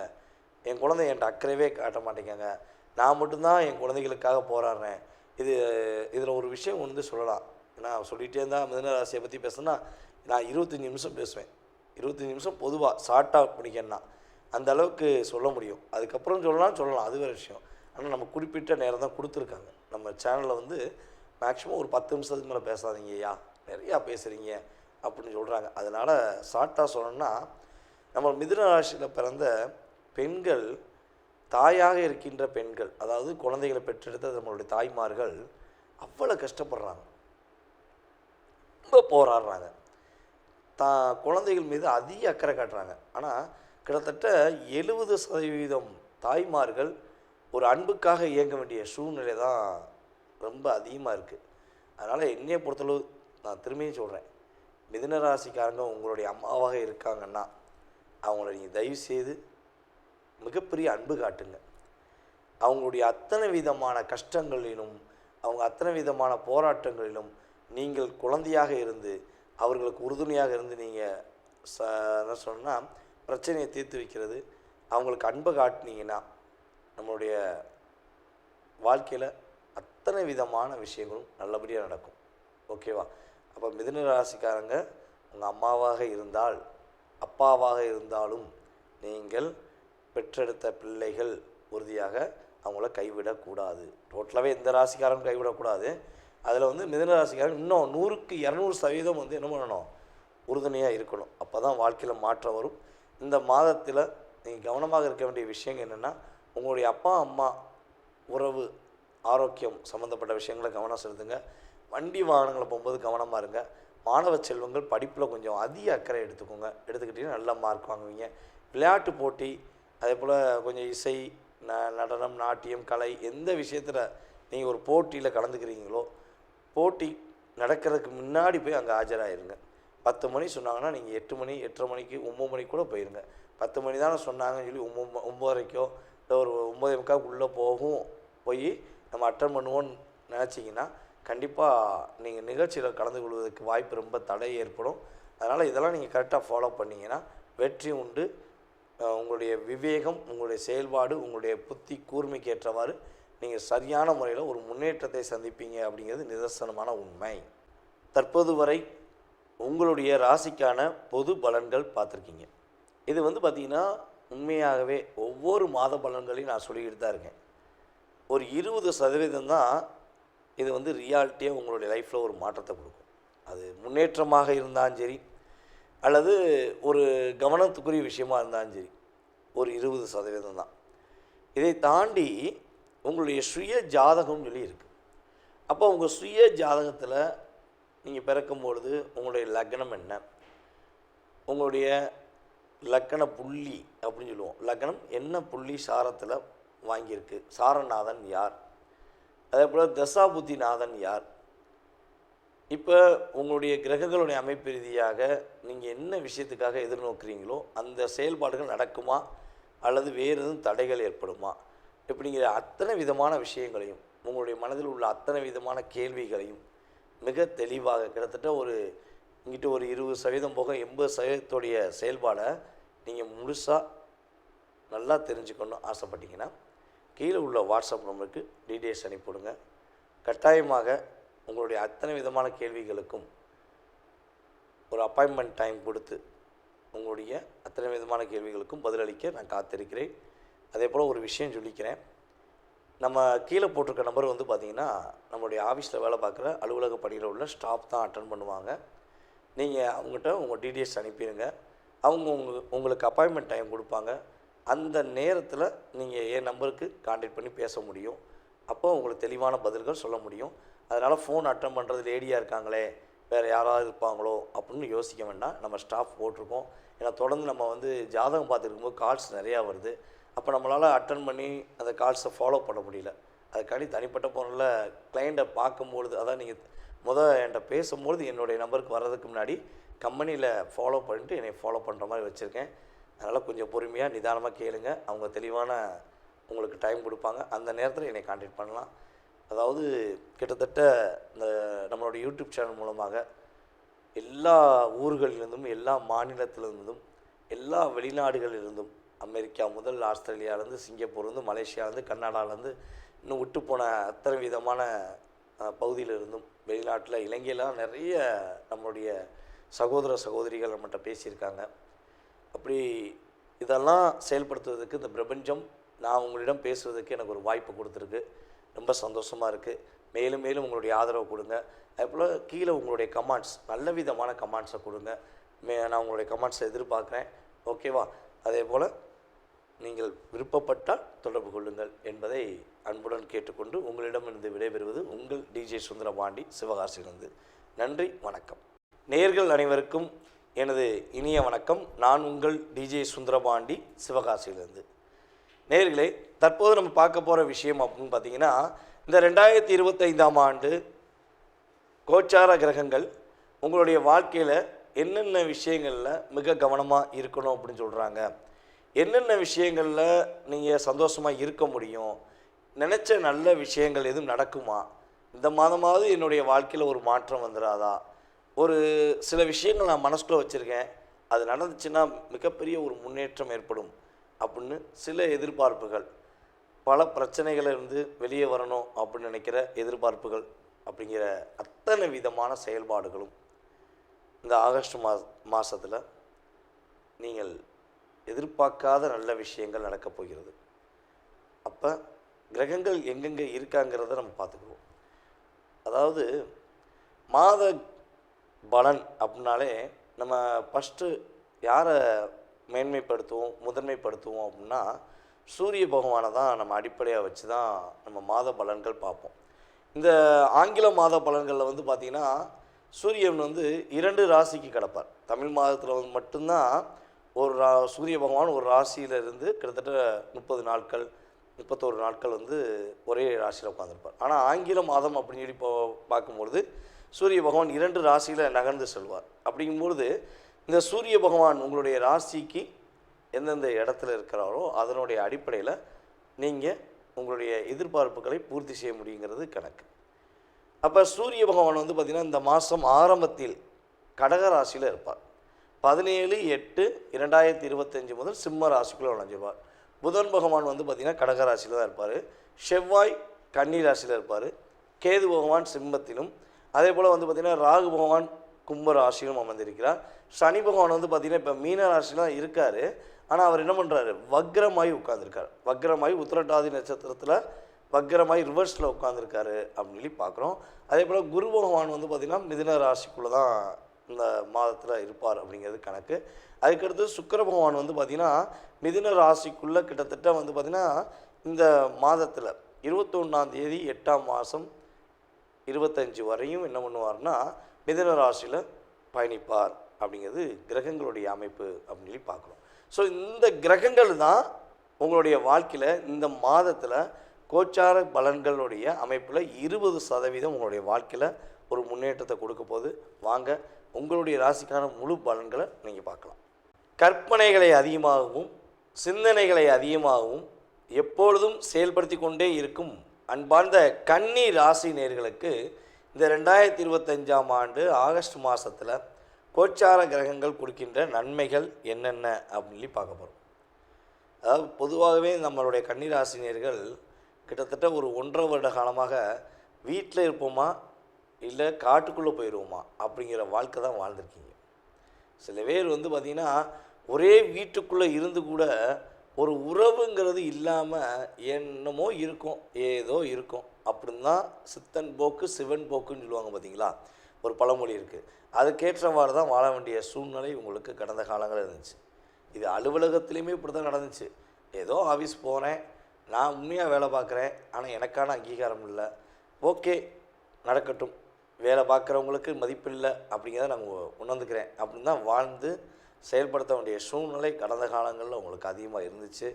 என் குழந்தை என்கிட்ட அக்கறைவே காட்ட மாட்டேங்காங்க, நான் மட்டும்தான் என் குழந்தைகளுக்காக போராடுறேன். இதில் ஒரு விஷயம் வந்து சொல்லலாம். நான் சொல்லிகிட்டே இருந்தால் மிதுனராசியை பற்றி பேசுனா நான் 25 நிமிஷம் பேசுவேன். 25 நிமிஷம் பொதுவாக ஷார்ட்டாக பிடிக்கணும்னா அந்த அளவுக்கு சொல்ல முடியும். அதுக்கப்புறம் சொல்லலாம், அது வேறு விஷயம். ஆனால் நம்ம குறிப்பிட்ட நேரம் தான் கொடுத்துருக்காங்க. நம்ம சேனலில் வந்து மேக்ஸிமம் ஒரு 10 நிமிஷத்துக்கு மேலே பேசாதீங்க ஐயா, நிறையா பேசுகிறீங்க அப்படின்னு சொல்கிறாங்க. அதனால் ஷார்ட்டாக சொல்லணும்னா, நம்ம மிதுன ராசியில் பிறந்த பெண்கள், தாயாக இருக்கின்ற பெண்கள், அதாவது குழந்தைகளை பெற்றெடுத்த நம்மளுடைய தாய்மார்கள் அவ்வளோ கஷ்டப்படுறாங்க, ரொம்ப போராடுறாங்க, குழந்தைகள் மீது அதிக அக்கறை காட்டுறாங்க. ஆனால் கிட்டத்தட்ட 70% தாய்மார்கள் ஒரு அன்புக்காக இயங்க வேண்டிய சூழ்நிலை தான் ரொம்ப அதிகமாக இருக்குது. அதனால் என்னையை பொறுத்தளவு நான் திரும்பியும் சொல்கிறேன், மிதுன ராசிக்காரங்க உங்களுடைய அம்மாவாக இருக்காங்கன்னா அவங்கள நீங்கள் தயவுசெய்து மிகப்பெரிய அன்பு காட்டுங்க. அவங்களுடைய அத்தனை விதமான கஷ்டங்களிலும் அவங்க அத்தனை விதமான போராட்டங்களிலும் நீங்கள் குழந்தையாக இருந்து அவர்களுக்கு உறுதுணையாக இருந்து நீங்கள் என்ன சொன்னால் பிரச்சனையை தீர்த்து வைக்கிறது, அவங்களுக்கு அன்பை காட்டினீங்கன்னா நம்மளுடைய வாழ்க்கையில் அத்தனை விதமான விஷயங்களும் நல்லபடியாக நடக்கும். ஓகேவா? அப்போ மிதுன ராசிக்காரங்க உங்கள் அம்மாவாக இருந்தால், அப்பாவாக இருந்தாலும் நீங்கள் பெற்றெடுத்த பிள்ளைகள் உறுதியாக அவங்கள கைவிடக்கூடாது. டோட்டலாகவே எந்த ராசிக்காரனும் கைவிடக்கூடாது. அதில் வந்து மிதுன ராசிக்காரன் இன்னும் 100க்கு 200% வந்து என்ன பண்ணணும், உறுதுணையாக இருக்கணும். அப்போ தான் வாழ்க்கையில் மாற்றம் வரும். இந்த மாதத்தில் நீங்கள் கவனமாக இருக்க வேண்டிய விஷயங்கள் என்னென்னா, உங்களுடைய அப்பா அம்மா உறவு ஆரோக்கியம் சம்மந்தப்பட்ட விஷயங்களை கவனம் செலுத்துங்க. வண்டி வாகனங்களை போகும்போது கவனமாக இருங்க. மாணவ செல்வங்கள் படிப்பில் கொஞ்சம் அதிக அக்கறை எடுத்துக்கிட்டிங்கன்னா நல்ல மார்க் வாங்குவீங்க. விளையாட்டு போட்டி, அதே போல் கொஞ்சம் இசை, நடனம், நாட்டியம், கலை, எந்த விஷயத்தில் நீங்கள் ஒரு போட்டியில் கலந்துக்கிறீங்களோ போட்டி நடக்கிறதுக்கு முன்னாடி போய் அங்கே ஆஜராகிருங்க. 10 மணி சொன்னாங்கன்னா நீங்கள் 8 மணி 8:30 மணிக்கு 9 மணிக்கு கூட போயிருங்க. 10 மணி தானே சொன்னாங்கன்னு சொல்லி 9:30க்கோ இல்லை ஒரு 9:45 உள்ளே போய் நம்ம அட்டன் பண்ணுவோன்னு நினச்சிங்கன்னா கண்டிப்பாக நீங்கள் நிகழ்ச்சியில் கலந்து கொள்வதற்கு வாய்ப்பு ரொம்ப தடை ஏற்படும். அதனால் இதெல்லாம் நீங்கள் கரெக்டாக ஃபாலோ பண்ணிங்கன்னா வெற்றி உண்டு. உங்களுடைய விவேகம், உங்களுடைய செயல்பாடு, உங்களுடைய புத்தி கூர்மைக்கு ஏற்றவாறு நீங்கள் சரியான முறையில் ஒரு முன்னேற்றத்தை சந்திப்பீங்க அப்படிங்கிறது நிதர்சனமான உண்மை. தற்போது வரை உங்களுடைய ராசிக்கான பொது பலன்கள் பார்த்துருக்கீங்க. இது பார்த்திங்கன்னா உண்மையாகவே ஒவ்வொரு மாத பலன்களையும் நான் சொல்லிக்கிட்டு தான் இருக்கேன். ஒரு 20% தான் இது ரியாலிட்டியாக உங்களுடைய லைஃப்பில் ஒரு மாற்றத்தை கொடுக்கும். அது முன்னேற்றமாக இருந்தாலும் சரி, அல்லது ஒரு கவனத்துக்குரிய விஷயமா இருந்தாலும் சரி, ஒரு 20% தான். இதை தாண்டி உங்களுடைய சுய ஜாதகம்னு சொல்லி இருக்குது. அப்போ உங்கள் சுய ஜாதகத்தில் நீங்கள் பிறக்கும்பொழுது உங்களுடைய லக்னம் என்ன, உங்களுடைய லக்கண புள்ளி அப்படின்னு சொல்லுவோம். லக்னம் என்ன புள்ளி சாரத்தில் வாங்கியிருக்கு, சாரநாதன் யார், அதே போல் தசாபுத்திநாதன் யார். இப்போ உங்களுடைய கிரகங்களுடைய அமைப்பு ரீதியாக நீங்கள் என்ன விஷயத்துக்காக எதிர்நோக்குறீங்களோ அந்த செயல்பாடுகள் நடக்குமா அல்லது வேறு எதுவும் தடைகள் ஏற்படுமா இப்படிங்கிற அத்தனை விதமான விஷயங்களையும், உங்களுடைய மனதில் உள்ள அத்தனை விதமான கேள்விகளையும் மிக தெளிவாக கிட்டத்தட்ட இங்கிட்ட ஒரு 20% போக 80% செயல்பாடை நீங்கள் முழுசாக நல்லா தெரிஞ்சுக்கணும்னு ஆசைப்பட்டீங்கன்னா கீழே உள்ள வாட்ஸ்அப் நம்பருக்கு டீட்டெயில்ஸ் அனுப்பிவிடுங்க. கட்டாயமாக உங்களுடைய அத்தனை விதமான கேள்விகளுக்கும் ஒரு அப்பாயின்மெண்ட் டைம் கொடுத்து உங்களுடைய அத்தனை விதமான கேள்விகளுக்கும் பதிலளிக்க நான் காத்திருக்கிறேன். அதே போல் ஒரு விஷயம் சொல்லிக்கிறேன். நம்ம கீழே போட்டிருக்க நம்பர் பார்த்திங்கன்னா நம்மளுடைய ஆஃபீஸில் வேலை பார்க்குற அலுவலக பணியில் உள்ள ஸ்டாஃப் தான் அட்டன் பண்ணுவாங்க. நீங்கள் அவங்ககிட்ட உங்கள் டீட்டெயில்ஸ் அனுப்பிடுங்க. அவங்க உங்களுக்கு அப்பாயின்மெண்ட் டைம் கொடுப்பாங்க. அந்த நேரத்தில் நீங்கள் என் நம்பருக்கு கான்டாக்ட் பண்ணி பேச முடியும். அப்போ உங்களுக்கு தெளிவான பதில்கள் சொல்ல முடியும். அதனால் ஃபோன் அட்டன் பண்ணுறது லேடியாக இருக்காங்களே, வேறு யாராவது இருப்பாங்களோ அப்படின்னு யோசிக்க வேண்டாம். நம்ம ஸ்டாஃப் போட்டிருக்கோம். ஏன்னா தொடர்ந்து நம்ம ஜாதகம் பார்த்துருக்கும்போது கால்ஸ் நிறையா வருது. அப்போ நம்மளால் அட்டன் பண்ணி அந்த கால்ஸை ஃபாலோ பண்ண முடியல. அதுக்காண்டி தனிப்பட்ட ஃபோனில் கிளைண்ட்டை பார்க்கும்பொழுது, அதான் நீங்கள் என்கிட்ட பேசும்பொழுது என்னுடைய நம்பருக்கு வர்றதுக்கு முன்னாடி கம்பெனியில் ஃபாலோ பண்ணிட்டு என்னை ஃபாலோ பண்ணுற மாதிரி வச்சுருக்கேன். அதனால் கொஞ்சம் பொறுமையாக நிதானமாக கேளுங்க. அவங்க தெளிவான உங்களுக்கு டைம் கொடுப்பாங்க. அந்த நேரத்தில் என்னை கான்டாக்ட் பண்ணலாம். அதாவது கிட்டத்தட்ட இந்த நம்மளுடைய யூடியூப் சேனல் மூலமாக எல்லா ஊர்களிலிருந்தும், எல்லா மாநிலத்திலிருந்தும், எல்லா வெளிநாடுகளிலிருந்தும், அமெரிக்கா முதல் ஆஸ்திரேலியாவிலேருந்து, சிங்கப்பூர்லேருந்து, மலேசியாவிலேருந்து, கர்நாடகாவிலேருந்து, இன்னும் விட்டு போன அத்தனை விதமான பகுதியிலிருந்தும், வெளிநாட்டில் இலங்கையெல்லாம் நிறைய நம்மளுடைய சகோதர சகோதரிகள் நம்மகிட்ட பேசியிருக்காங்க. அப்படி இதெல்லாம் செயல்படுத்துவதற்கு இந்த பிரபஞ்சம் நான் உங்களிடம் பேசுவதற்கு எனக்கு ஒரு வாய்ப்பு கொடுத்துருக்கு. ரொம்ப சந்தோஷமாக இருக்குது. மேலும் மேலும் உங்களுடைய ஆதரவு கொடுங்க. அதுபோல் கீழே உங்களுடைய கமெண்ட்ஸ், நல்ல விதமான கமெண்ட்ஸை கொடுங்க. நான் உங்களுடைய கமெண்ட்ஸை எதிர்பார்க்குறேன். ஓகேவா? அதே போல் நீங்கள் விருப்பப்பட்டால் தொடர்பு கொள்ளுங்கள் என்பதை அன்புடன் கேட்டுக்கொண்டு உங்களிடமிருந்து விடைபெறுவது உங்கள் டிஜே சுந்தரபாண்டி, சிவகாசியிலிருந்து. நன்றி, வணக்கம். நேயர்கள் அனைவருக்கும் எனது இனிய வணக்கம். நான் உங்கள் டிஜே சுந்தரபாண்டி, சிவகாசியிலிருந்து. நேயர்களே, தற்போது நம்ம பார்க்க போகிற விஷயம் அப்படின்னு பார்த்தீங்கன்னா, இந்த 2025ஆம் ஆண்டு கோச்சார கிரகங்கள் உங்களுடைய வாழ்க்கையில் என்னென்ன விஷயங்களில் மிக கவனமாக இருக்கணும் அப்படின்னு சொல்கிறாங்க, என்னென்ன விஷயங்களில் நீங்கள் சந்தோஷமாக இருக்க முடியும், நினச்ச நல்ல விஷயங்கள் எதுவும் நடக்குமா, இந்த மாதமாவது என்னுடைய வாழ்க்கையில் ஒரு மாற்றம் வந்துடாதா, ஒரு சில விஷயங்கள் நான் மனசுக்குள்ளே வச்சுருக்கேன், அது நடந்துச்சுன்னா மிகப்பெரிய ஒரு முன்னேற்றம் ஏற்படும் அப்படின்னு சில எதிர்பார்ப்புகள், பல பிரச்சனைகளிலிருந்து வெளியே வரணும் அப்படின்னு நினைக்கிற எதிர்பார்ப்புகள் அப்படிங்கிற அத்தனை விதமான செயல்பாடுகளும் இந்த ஆகஸ்ட் மாதத்தில் நீங்கள் எதிர்பார்க்காத நல்ல விஷயங்கள் நடக்கப் போகிறது. அப்போ கிரகங்கள் எங்கெங்கே இருக்காங்கிறத நம்ம பார்த்துக்குவோம். அதாவது மாத பலன் அப்படின்னாலே நம்ம ஃபஸ்ட்டு யாரை மேன்மைப்படுத்துவோம், முதன்மைப்படுத்துவோம் அப்படின்னா சூரிய பகவானை தான் நம்ம அடிப்படையாக வச்சு தான் நம்ம மாத பலன்கள் பார்ப்போம். இந்த ஆங்கில மாத பலன்களில் பார்த்திங்கன்னா சூரியன் 2 ராசிக்கு கிடப்பார். தமிழ் மாதத்தில் மட்டும்தான் சூரிய பகவான் ஒரு ராசியிலிருந்து கிட்டத்தட்ட 30 நாட்கள் 31 நாட்கள் ஒரே ராசியில் உட்காந்துருப்பார். ஆனால் ஆங்கில மாதம் அப்படின்னு சொல்லி பார்க்கும்பொழுது சூரிய பகவான் 2 ராசியில் நகர்ந்து செல்வார். அப்படிங்கும்பொழுது இந்த சூரிய பகவான் உங்களுடைய ராசிக்கு எந்தெந்த இடத்துல இருக்கிறாரோ அதனுடைய அடிப்படையில் நீங்கள் உங்களுடைய எதிர்பார்ப்புகளை பூர்த்தி செய்ய முடியுங்கிறது கணக்கு. அப்போ சூரிய பகவான் பார்த்திங்கன்னா இந்த மாதம் ஆரம்பத்தில் கடக ராசியில் இருப்பார். 17/8/2025 முதல் சிம்ம ராசிக்குள்ளே நுழைஞ்சிருவார். புதன் பகவான் பார்த்திங்கன்னா கடக ராசியில் தான் இருப்பார். செவ்வாய் கன்னி ராசியில் இருப்பார். கேது பகவான் சிம்மத்திலும், அதே போல் வந்து பார்த்திங்கன்னா ராகு பகவான் கும்ப ராசியிலும் அமர்ந்திருக்கிறார். சனி பகவான் வந்து பார்த்திங்கன்னா இப்போ மீன ராசிலாம் இருக்கார். ஆனால் அவர் என்ன பண்ணுறாரு, வக்ரமாகி உட்காந்துருக்கார். வக்ரமாகி உத்திரட்டாதி நட்சத்திரத்தில் வக்ரமாகி ரிவர்ஸில் உட்காந்துருக்காரு அப்படின்னு சொல்லி பார்க்குறோம். அதே போல் குரு பகவான் வந்து பார்த்திங்கன்னா மிதுன ராசிக்குள்ளே தான் இந்த மாதத்தில் இருப்பார் அப்படிங்கிறது கணக்கு. அதுக்கடுத்து சுக்கிர பகவான் வந்து பார்த்திங்கன்னா மிதுன ராசிக்குள்ளே கிட்டத்தட்ட வந்து பார்த்திங்கன்னா இந்த மாதத்தில் 21ஆம் தேதி 8ஆம் மாதம் 25 வரையும் என்ன பண்ணுவார்னா மிதுன ராசியில் பயணிப்பார் அப்படிங்கிறது கிரகங்களுடைய அமைப்பு அப்படின்னு சொல்லி பார்க்குறோம். ஸோ இந்த கிரகங்கள் தான் உங்களுடைய வாழ்க்கையில் இந்த மாதத்தில் கோச்சார பலன்களுடைய அமைப்பில் 20% உங்களுடைய வாழ்க்கையில் ஒரு முன்னேற்றத்தை கொடுக்க போது. வாங்க உங்களுடைய ராசிக்கான முழு பலன்களை நீங்கள் பார்க்கலாம். கற்பனைகளை அதிகமாகவும் சிந்தனைகளை அதிகமாகவும் எப்பொழுதும் செயல்படுத்தி கொண்டே இருக்கும் அன்பார்ந்த கன்னி ராசி நேயர்களுக்கு இந்த 2025ஆம் ஆண்டு ஆகஸ்ட் மாதத்தில் கோச்சார கிரகங்கள் கொடுக்கின்ற நன்மைகள் என்னென்ன அப்படின்னு சொல்லி பார்க்க போகிறோம். அதாவது பொதுவாகவே நம்மளுடைய கன்னி ராசி நேயர்கள் கிட்டத்தட்ட ஒரு 1.5 வருட காலமாக வீட்டில் இருப்போமா இல்லை காட்டுக்குள்ளே போயிடுவோமா அப்படிங்கிற வாழ்க்கை தான் வாழ்ந்துருக்கீங்க. சில பேர் வந்து பார்த்திங்கன்னா ஒரே வீட்டுக்குள்ளே இருந்து கூட ஒரு உறவுங்கிறது இல்லாமல் என்னமோ இருக்கும், ஏதோ இருக்கும் அப்படின்னு தான் சித்தன் போக்கு சிவன் போக்குன்னு சொல்லுவாங்க பார்த்தீங்களா, ஒரு பழமொழி இருக்குது. அதுக்கேற்றவாறு தான் வாழ வேண்டிய சூழ்நிலை உங்களுக்கு கடந்த காலங்களில் இருந்துச்சு. இது அலுவலகத்துலேயுமே இப்படி தான் நடந்துச்சு. ஏதோ ஆஃபீஸ் போகிறேன், நான் உண்மையாக வேலை பார்க்குறேன், ஆனால் எனக்கான அங்கீகாரம் இல்லை, ஓகே நடக்கட்டும், வேலை பார்க்குறவங்களுக்கு மதிப்பு இல்லை அப்படிங்கிறத நான் உணர்ந்துக்கிறேன் அப்படின்னு தான் வாழ்ந்து செயல்படுத்த வேண்டிய சூழ்நிலை கடந்த காலங்களில் உங்களுக்கு அதிகமாக இருந்துச்சு.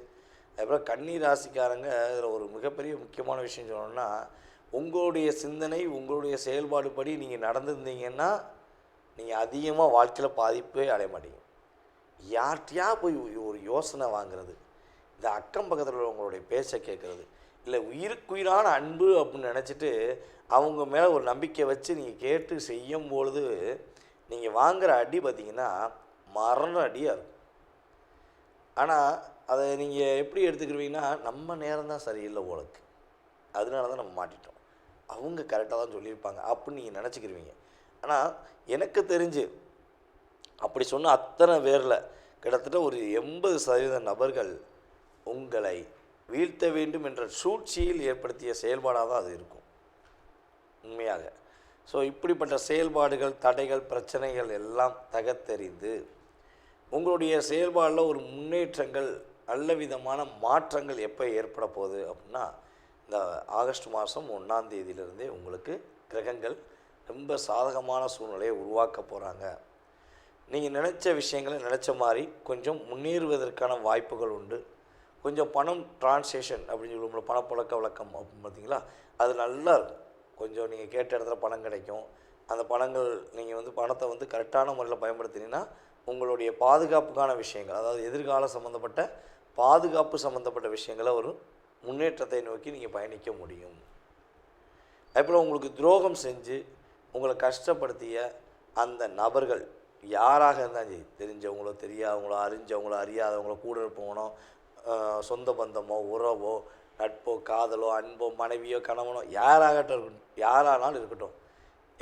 அதுக்கப்புறம் கன்னி ராசிக்காரங்க இதில் ஒரு மிகப்பெரிய முக்கியமான விஷயம் சொல்லணும்னா, உங்களுடைய சிந்தனை உங்களுடைய செயல்பாடு படி நீங்கள் நடந்துருந்தீங்கன்னா நீங்கள் அதிகமாக வாழ்க்கையில் பாதிப்பே அடைய மாட்டீங்க. யார்கிட்டையா போய் ஒரு யோசனை வாங்கிறது, இந்த அக்கம் பக்கத்தில் உள்ளவங்களுடைய பேச்சை கேட்குறது, இல்லை உயிருக்குயிரான அன்பு அப்படின்னு நினச்சிட்டு அவங்க மேலே ஒரு நம்பிக்கை வச்சு நீங்கள் கேட்டு செய்யும்பொழுது நீங்கள் வாங்குகிற அடி பார்த்திங்கன்னா மரண அடியாக இருக்கும். ஆனால் அதை நீங்கள் எப்படி எடுத்துக்கிடுவீங்கன்னா, நம்ம நேரம் தான் சரியில்லை உங்களுக்கு, அதனால தான் நம்ம மாட்டிட்டோம், அவங்க கரெக்டாக தான் சொல்லியிருப்பாங்க அப்படின்னு நீங்கள் நினச்சிக்கிடுவீங்க. ஆனால் எனக்கு தெரிஞ்சு அப்படி சொன்ன அத்தனை பேரில் கிட்டத்தட்ட ஒரு 80% நபர்கள் உங்களை வீழ்த்த வேண்டும் என்ற சூழ்ச்சியில் ஏற்படுத்திய செயல்பாடாக தான் அது இருக்கும் உண்மையாக. ஸோ இப்படிப்பட்ட செயல்பாடுகள், தடைகள், பிரச்சனைகள் எல்லாம் தகர்த்தெறிந்து உங்களுடைய செயல்பாடில் ஒரு முன்னேற்றங்கள், நல்ல விதமான மாற்றங்கள் எப்போ ஏற்பட போகுது அப்படின்னா, இந்த ஆகஸ்ட் மாதம் 1ஆம் தேதியிலிருந்தே உங்களுக்கு கிரகங்கள் ரொம்ப சாதகமான சூழ்நிலையை உருவாக்க போகிறாங்க. நீங்கள் நினச்ச விஷயங்களை நினச்ச மாதிரி கொஞ்சம் முன்னேறுவதற்கான வாய்ப்புகள் உண்டு. கொஞ்சம் பணம் டிரான்சேக்ஷன் அப்படின்னு சொல்லுவோம், பணப்புழக்க வழக்கம் அப்படின்னு பார்த்தீங்களா, அது நல்லா இருக்கும். கொஞ்சம் நீங்கள் கேட்ட இடத்துல பணம் கிடைக்கும். அந்த பணங்கள் நீங்கள் வந்து பணத்தை வந்து கரெக்டான முறையில் பயன்படுத்தினீங்கன்னா உங்களுடைய பாதுகாப்புக்கான விஷயங்கள், அதாவது எதிர்கால சம்மந்தப்பட்ட பாதுகாப்பு சம்மந்தப்பட்ட விஷயங்களை ஒரு முன்னேற்றத்தை நோக்கி நீங்கள் பயணிக்க முடியும். அதுபோல் உங்களுக்கு துரோகம் செஞ்சு உங்களை கஷ்டப்படுத்திய அந்த நபர்கள் யாராக இருந்தாலும் சரி, தெரிஞ்சவங்களோ தெரியாதவங்களோ அறிஞ்சவங்களோ அறியாதவங்களோ கூட இருப்பவனோ சொந்த பந்தமோ உறவோ நட்போ காதலோ அன்போ மனைவியோ கணவனோ யாரானாலும் இருக்கட்டும்,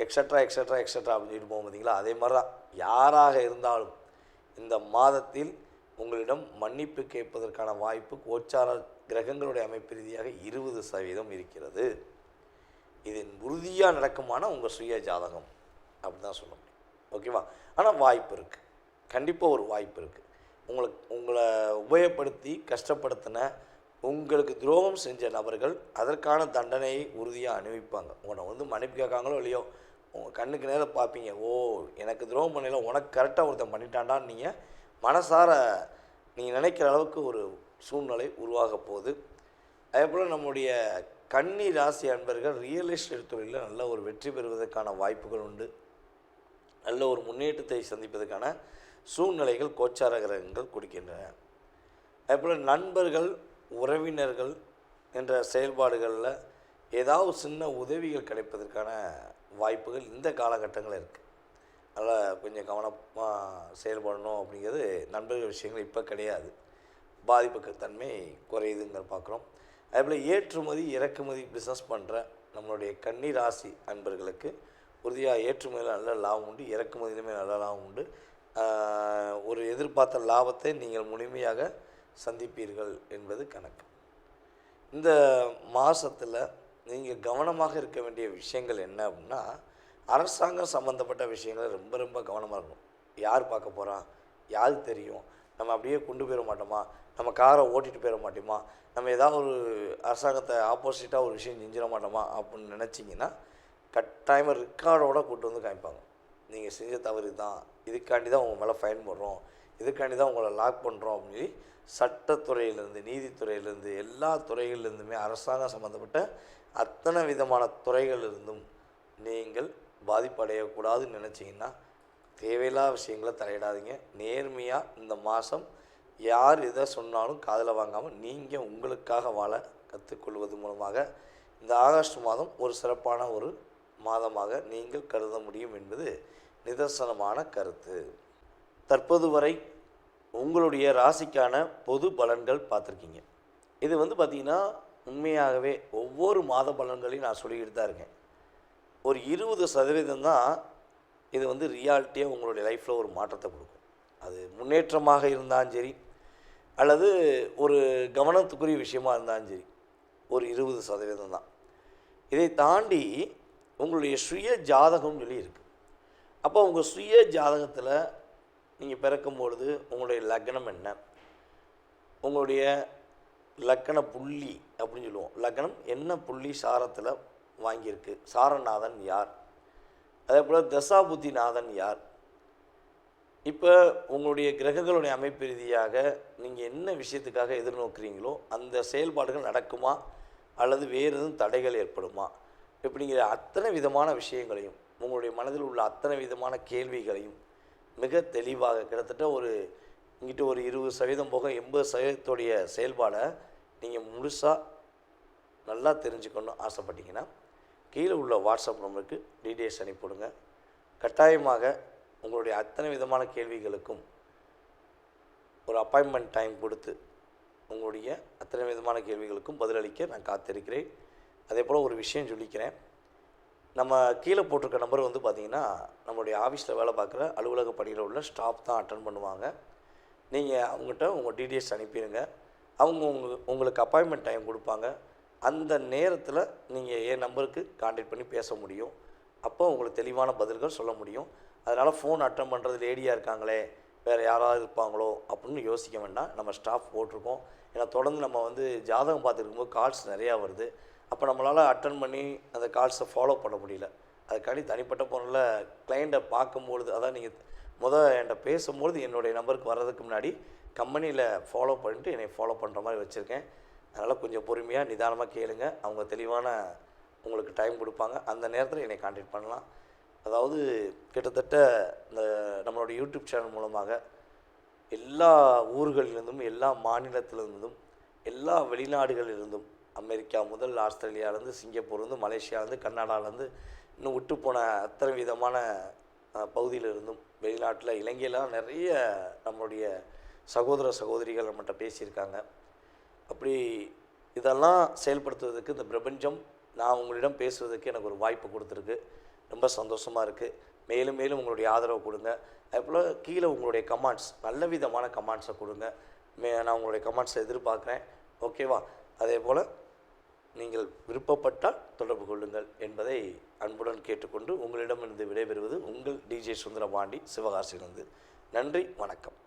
எக்ஸட்ரா எக்ஸட்ரா எக்ஸட்ரா அப்படின்னு சொல்லிட்டு போகும் பார்த்தீங்களா, அதே மாதிரி தான் யாராக இருந்தாலும் இந்த மாதத்தில் உங்களிடம் மன்னிப்பு கேட்பதற்கான வாய்ப்பு கோச்சார கிரகங்களுடைய அமைப்பு ரீதியாக 20% இருக்கிறது. இது உறுதியாக நடக்குமான உங்கள் சுய ஜாதகம் அப்படி தான் சொல்ல முடியும். ஓகேவா? ஆனால் வாய்ப்பு இருக்குது, கண்டிப்பாக ஒரு வாய்ப்பு இருக்குது. உங்களை உபயோகப்படுத்தி கஷ்டப்படுத்தின, உங்களுக்கு துரோகம் செஞ்ச நபர்கள் அதற்கான தண்டனையை உறுதியாக அனுபவிப்பாங்க. உன்னை வந்து மன்னிப்பு கேட்காங்களோ இல்லையோ, உங்கள் கண்ணுக்கு நேரம் பார்ப்பீங்க, ஓ எனக்கு துரோகம் பண்ணல, உனக்கு கரெக்டாக ஒருத்தன் பண்ணிட்டான்டான்னு நீங்கள் மனசார நீங்கள் நினைக்கிற அளவுக்கு ஒரு சூழ்நிலை உருவாக போகுது. அதே போல் நம்முடைய கன்னி ராசி அன்பர்கள் ரியல் எஸ்டேட் தொழிலில் நல்ல ஒரு வெற்றி பெறுவதற்கான வாய்ப்புகள் உண்டு. நல்ல ஒரு முன்னேற்றத்தை சந்திப்பதற்கான சூழ்நிலைகள் கோச்சார கிரகங்கள் கொடுக்கின்றன. அதேபோல் நண்பர்கள் உறவினர்கள் என்ற செயல்பாடுகளில் ஏதாவது சின்ன உதவிகள் கிடைப்பதற்கான வாய்ப்புகள் இந்த காலகட்டங்களில் இருக்குது. அதனால் கொஞ்சம் கவனமாக செயல்படணும் அப்படிங்கிறது நண்பர்கள் விஷயங்கள் இப்போ கிடையாது, பாதிப்புக்கு தன்மை குறையுதுங்கிற பார்க்குறோம். அதேபோல் ஏற்றுமதி இறக்குமதி பிஸ்னஸ் பண்ணுற நம்மளுடைய கன்னி ராசி அன்பர்களுக்கு உறுதியாக ஏற்றுமதியில் நல்ல லாபம் உண்டு, இறக்குமதியிலுமே நல்ல லாபம் உண்டு. ஒரு எதிர்பார்த்த லாபத்தை நீங்கள் முழுமையாக சந்திப்பீர்கள் என்பது கணக்கு. இந்த மாதத்தில் நீங்கள் கவனமாக இருக்க வேண்டிய விஷயங்கள் என்ன அப்படின்னா, அரசாங்கம் சம்மந்தப்பட்ட விஷயங்கள் ரொம்ப ரொம்ப கவனமாக இருக்கணும். யார் பார்க்க போகிறா, யாருக்கு தெரியும், நம்ம அப்படியே கொண்டு போயிட மாட்டோமா, நம்ம காரை ஓட்டிகிட்டு போயிட மாட்டோமா, நம்ம ஏதாவது ஒரு அரசாங்கத்தை ஆப்போசிட்டாக ஒரு விஷயம் செஞ்சிட மாட்டோமா அப்படின்னு நினச்சிங்கன்னா கட்டாயமாக ரெக்கார்டோடு கூட்டு வந்து காமிப்பாங்க. நீங்கள் செஞ்ச தவறு தான், இதுக்காண்டி தான் உங்கள் மேலே ஃபைன் போடுறோம், இதுக்காண்டி தான் உங்களை லாக் பண்ணுறோம் அப்படின்னு சட்டத்துறையிலேருந்து நீதித்துறையிலேருந்து எல்லா துறைகளிலிருந்துமே அரசாங்கம் சம்மந்தப்பட்ட அத்தனை விதமான துறைகளிலிருந்தும் நீங்கள் பாதிப்படையக்கூடாதுன்னு நினச்சிங்கன்னா தேவையில்லாத விஷயங்களை தலையிடாதீங்க. நேர்மையாக இந்த மாதம் யார் எதை சொன்னாலும் காதில் வாங்காமல் நீங்கள் உங்களுக்காக வாழ கற்றுக்கொள்வது மூலமாக இந்த ஆகஸ்ட் மாதம் ஒரு சிறப்பான ஒரு மாதமாக நீங்கள் கருத முடியும் என்பது நிதர்சனமான கருத்து. தற்போது வரை உங்களுடைய ராசிக்கான பொது பலன்கள் பார்த்துருக்கீங்க. இது பார்த்திங்கன்னா உண்மையாகவே ஒவ்வொரு மாத பலன்களையும் நான் சொல்லிக்கிட்டு தான் இருக்கேன். ஒரு 20% தான் இது ரியாலிட்டியாக உங்களுடைய லைஃப்பில் ஒரு மாற்றத்தை கொடுக்கும். அது முன்னேற்றமாக இருந்தாலும் சரி அல்லது ஒரு கவனத்துக்குரிய விஷயமாக இருந்தாலும் சரி, ஒரு 20% தான். இதை தாண்டி உங்களுடைய சுய ஜாதகம் சொல்லி இருக்குது. அப்போ உங்கள் சுய ஜாதகத்தில் நீங்கள் பிறக்கும்பொழுது உங்களுடைய லக்னம் என்ன, உங்களுடைய லக்கண புள்ளி அப்படின்னு சொல்லுவோம், லக்னம் என்ன புள்ளி சாரத்தில் வாங்கியிருக்கு, சாரநாதன் யார், அதே போல் தசாபுத்திநாதன் யார், இப்போ உங்களுடைய கிரகங்களுடைய அமைப்பு ரீதியாக நீங்கள் என்ன விஷயத்துக்காக எதிர்நோக்குறீங்களோ அந்த செயல்பாடுகள் நடக்குமா அல்லது வேறு எதுவும் தடைகள் ஏற்படுமா, இப்படிங்கிற அத்தனை விதமான விஷயங்களையும் உங்களுடைய மனதில் உள்ள அத்தனை விதமான கேள்விகளையும் மிக தெளிவாக கிட்டத்தட்ட இங்கிட்ட ஒரு 20% போக 80% செயல்பாடை நீங்கள் முழுசாக நல்லா தெரிஞ்சுக்கணும்னு ஆசைப்பட்டீங்கன்னா கீழே உள்ள வாட்ஸ்அப் நம்பருக்கு டீட்டெயில்ஸ் அனுப்பிவிடுங்க. கட்டாயமாக உங்களுடைய அத்தனை விதமான கேள்விகளுக்கும் ஒரு அப்பாயின்மெண்ட் டைம் கொடுத்து உங்களுடைய அத்தனை விதமான கேள்விகளுக்கும் பதிலளிக்க நான் காத்திருக்கிறேன். அதே போல் ஒரு விஷயம் சொல்லிக்கிறேன். நம்ம கீழே போட்டிருக்க நம்பர் பார்த்திங்கன்னா நம்மளுடைய ஆஃபீஸில் வேலை பார்க்குற அலுவலக பணியில் உள்ள ஸ்டாஃப் தான் அட்டன் பண்ணுவாங்க. நீங்கள் அவங்ககிட்ட உங்கள் டீட்டெயில்ஸ் அனுப்பிடுங்க. அவங்க உங்களுக்கு அப்பாயின்மெண்ட் டைம் கொடுப்பாங்க. அந்த நேரத்தில் நீங்கள் என் நம்பருக்கு கான்டாக்ட் பண்ணி பேச முடியும். அப்போ உங்களுக்கு தெளிவான பதில்கள் சொல்ல முடியும். அதனால் ஃபோன் அட்டன் பண்ணுறது லேடியாக இருக்காங்களே, வேறு யாராவது இருப்பாங்களோ அப்படின்னு யோசிக்க வேண்டாம். நம்ம ஸ்டாஃப் போட்டிருக்கோம். ஏன்னா தொடர்ந்து நம்ம ஜாதகம் பார்த்துருக்கும்போது கால்ஸ் நிறையா வருது. அப்போ நம்மளால் அட்டன் பண்ணி அந்த கால்ஸை ஃபாலோ பண்ண முடியல. அதுக்காண்டி தனிப்பட்ட ஃபோனில் கிளைண்ட்டை பார்க்கும்பொழுது, அதான் நீங்கள் என்கிட்ட பேசும்பொழுது என்னுடைய நம்பருக்கு வர்றதுக்கு முன்னாடி கம்பெனியில் ஃபாலோ பண்ணிட்டு என்னை ஃபாலோ பண்ணுற மாதிரி வச்சுருக்கேன். அதனால் கொஞ்சம் பொறுமையாக நிதானமாக கேளுங்க. அவங்க தெளிவான உங்களுக்கு டைம் கொடுப்பாங்க. அந்த நேரத்தில் என்னை கான்டாக்ட் பண்ணலாம். அதாவது கிட்டத்தட்ட இந்த நம்மளோட யூடியூப் சேனல் மூலமாக எல்லா ஊர்களிலிருந்தும் எல்லா மாநிலத்திலிருந்தும் எல்லா வெளிநாடுகளிலிருந்தும் அமெரிக்கா முதல் ஆஸ்திரேலியாவிலேருந்து சிங்கப்பூர்லேருந்து மலேசியாவிலேருந்து கர்நாடகாவிலேருந்து இன்னும் விட்டு போன அத்தனை விதமான பகுதியிலிருந்தும் வெளிநாட்டில் இலங்கையிலாம் நிறைய நம்மளுடைய சகோதர சகோதரிகள் நம்மகிட்ட பேசியிருக்காங்க. அப்படி இதெல்லாம் செயல்படுத்துவதற்கு இந்த பிரபஞ்சம் நான் உங்களிடம் பேசுவதற்கு எனக்கு ஒரு வாய்ப்பு கொடுத்துருக்கு. ரொம்ப சந்தோஷமாக இருக்குது. மேலும் மேலும் உங்களுடைய ஆதரவு கொடுங்க. அதுபோல் கீழே உங்களுடைய கமெண்ட்ஸ் நல்ல விதமான கமெண்ட்ஸை கொடுங்க. நான் உங்களுடைய கமெண்ட்ஸை எதிர்பார்க்குறேன். ஓகேவா? அதே போல் நீங்கள் விருப்பப்பட்டால் தொடர்பு கொள்ளுங்கள் என்பதை அன்புடன் கேட்டுக்கொண்டு உங்களிடமிருந்து விடைபெறுவது உங்கள் டிஜே சுந்தரபாண்டி, சிவகாசியிலிருந்து. நன்றி, வணக்கம்.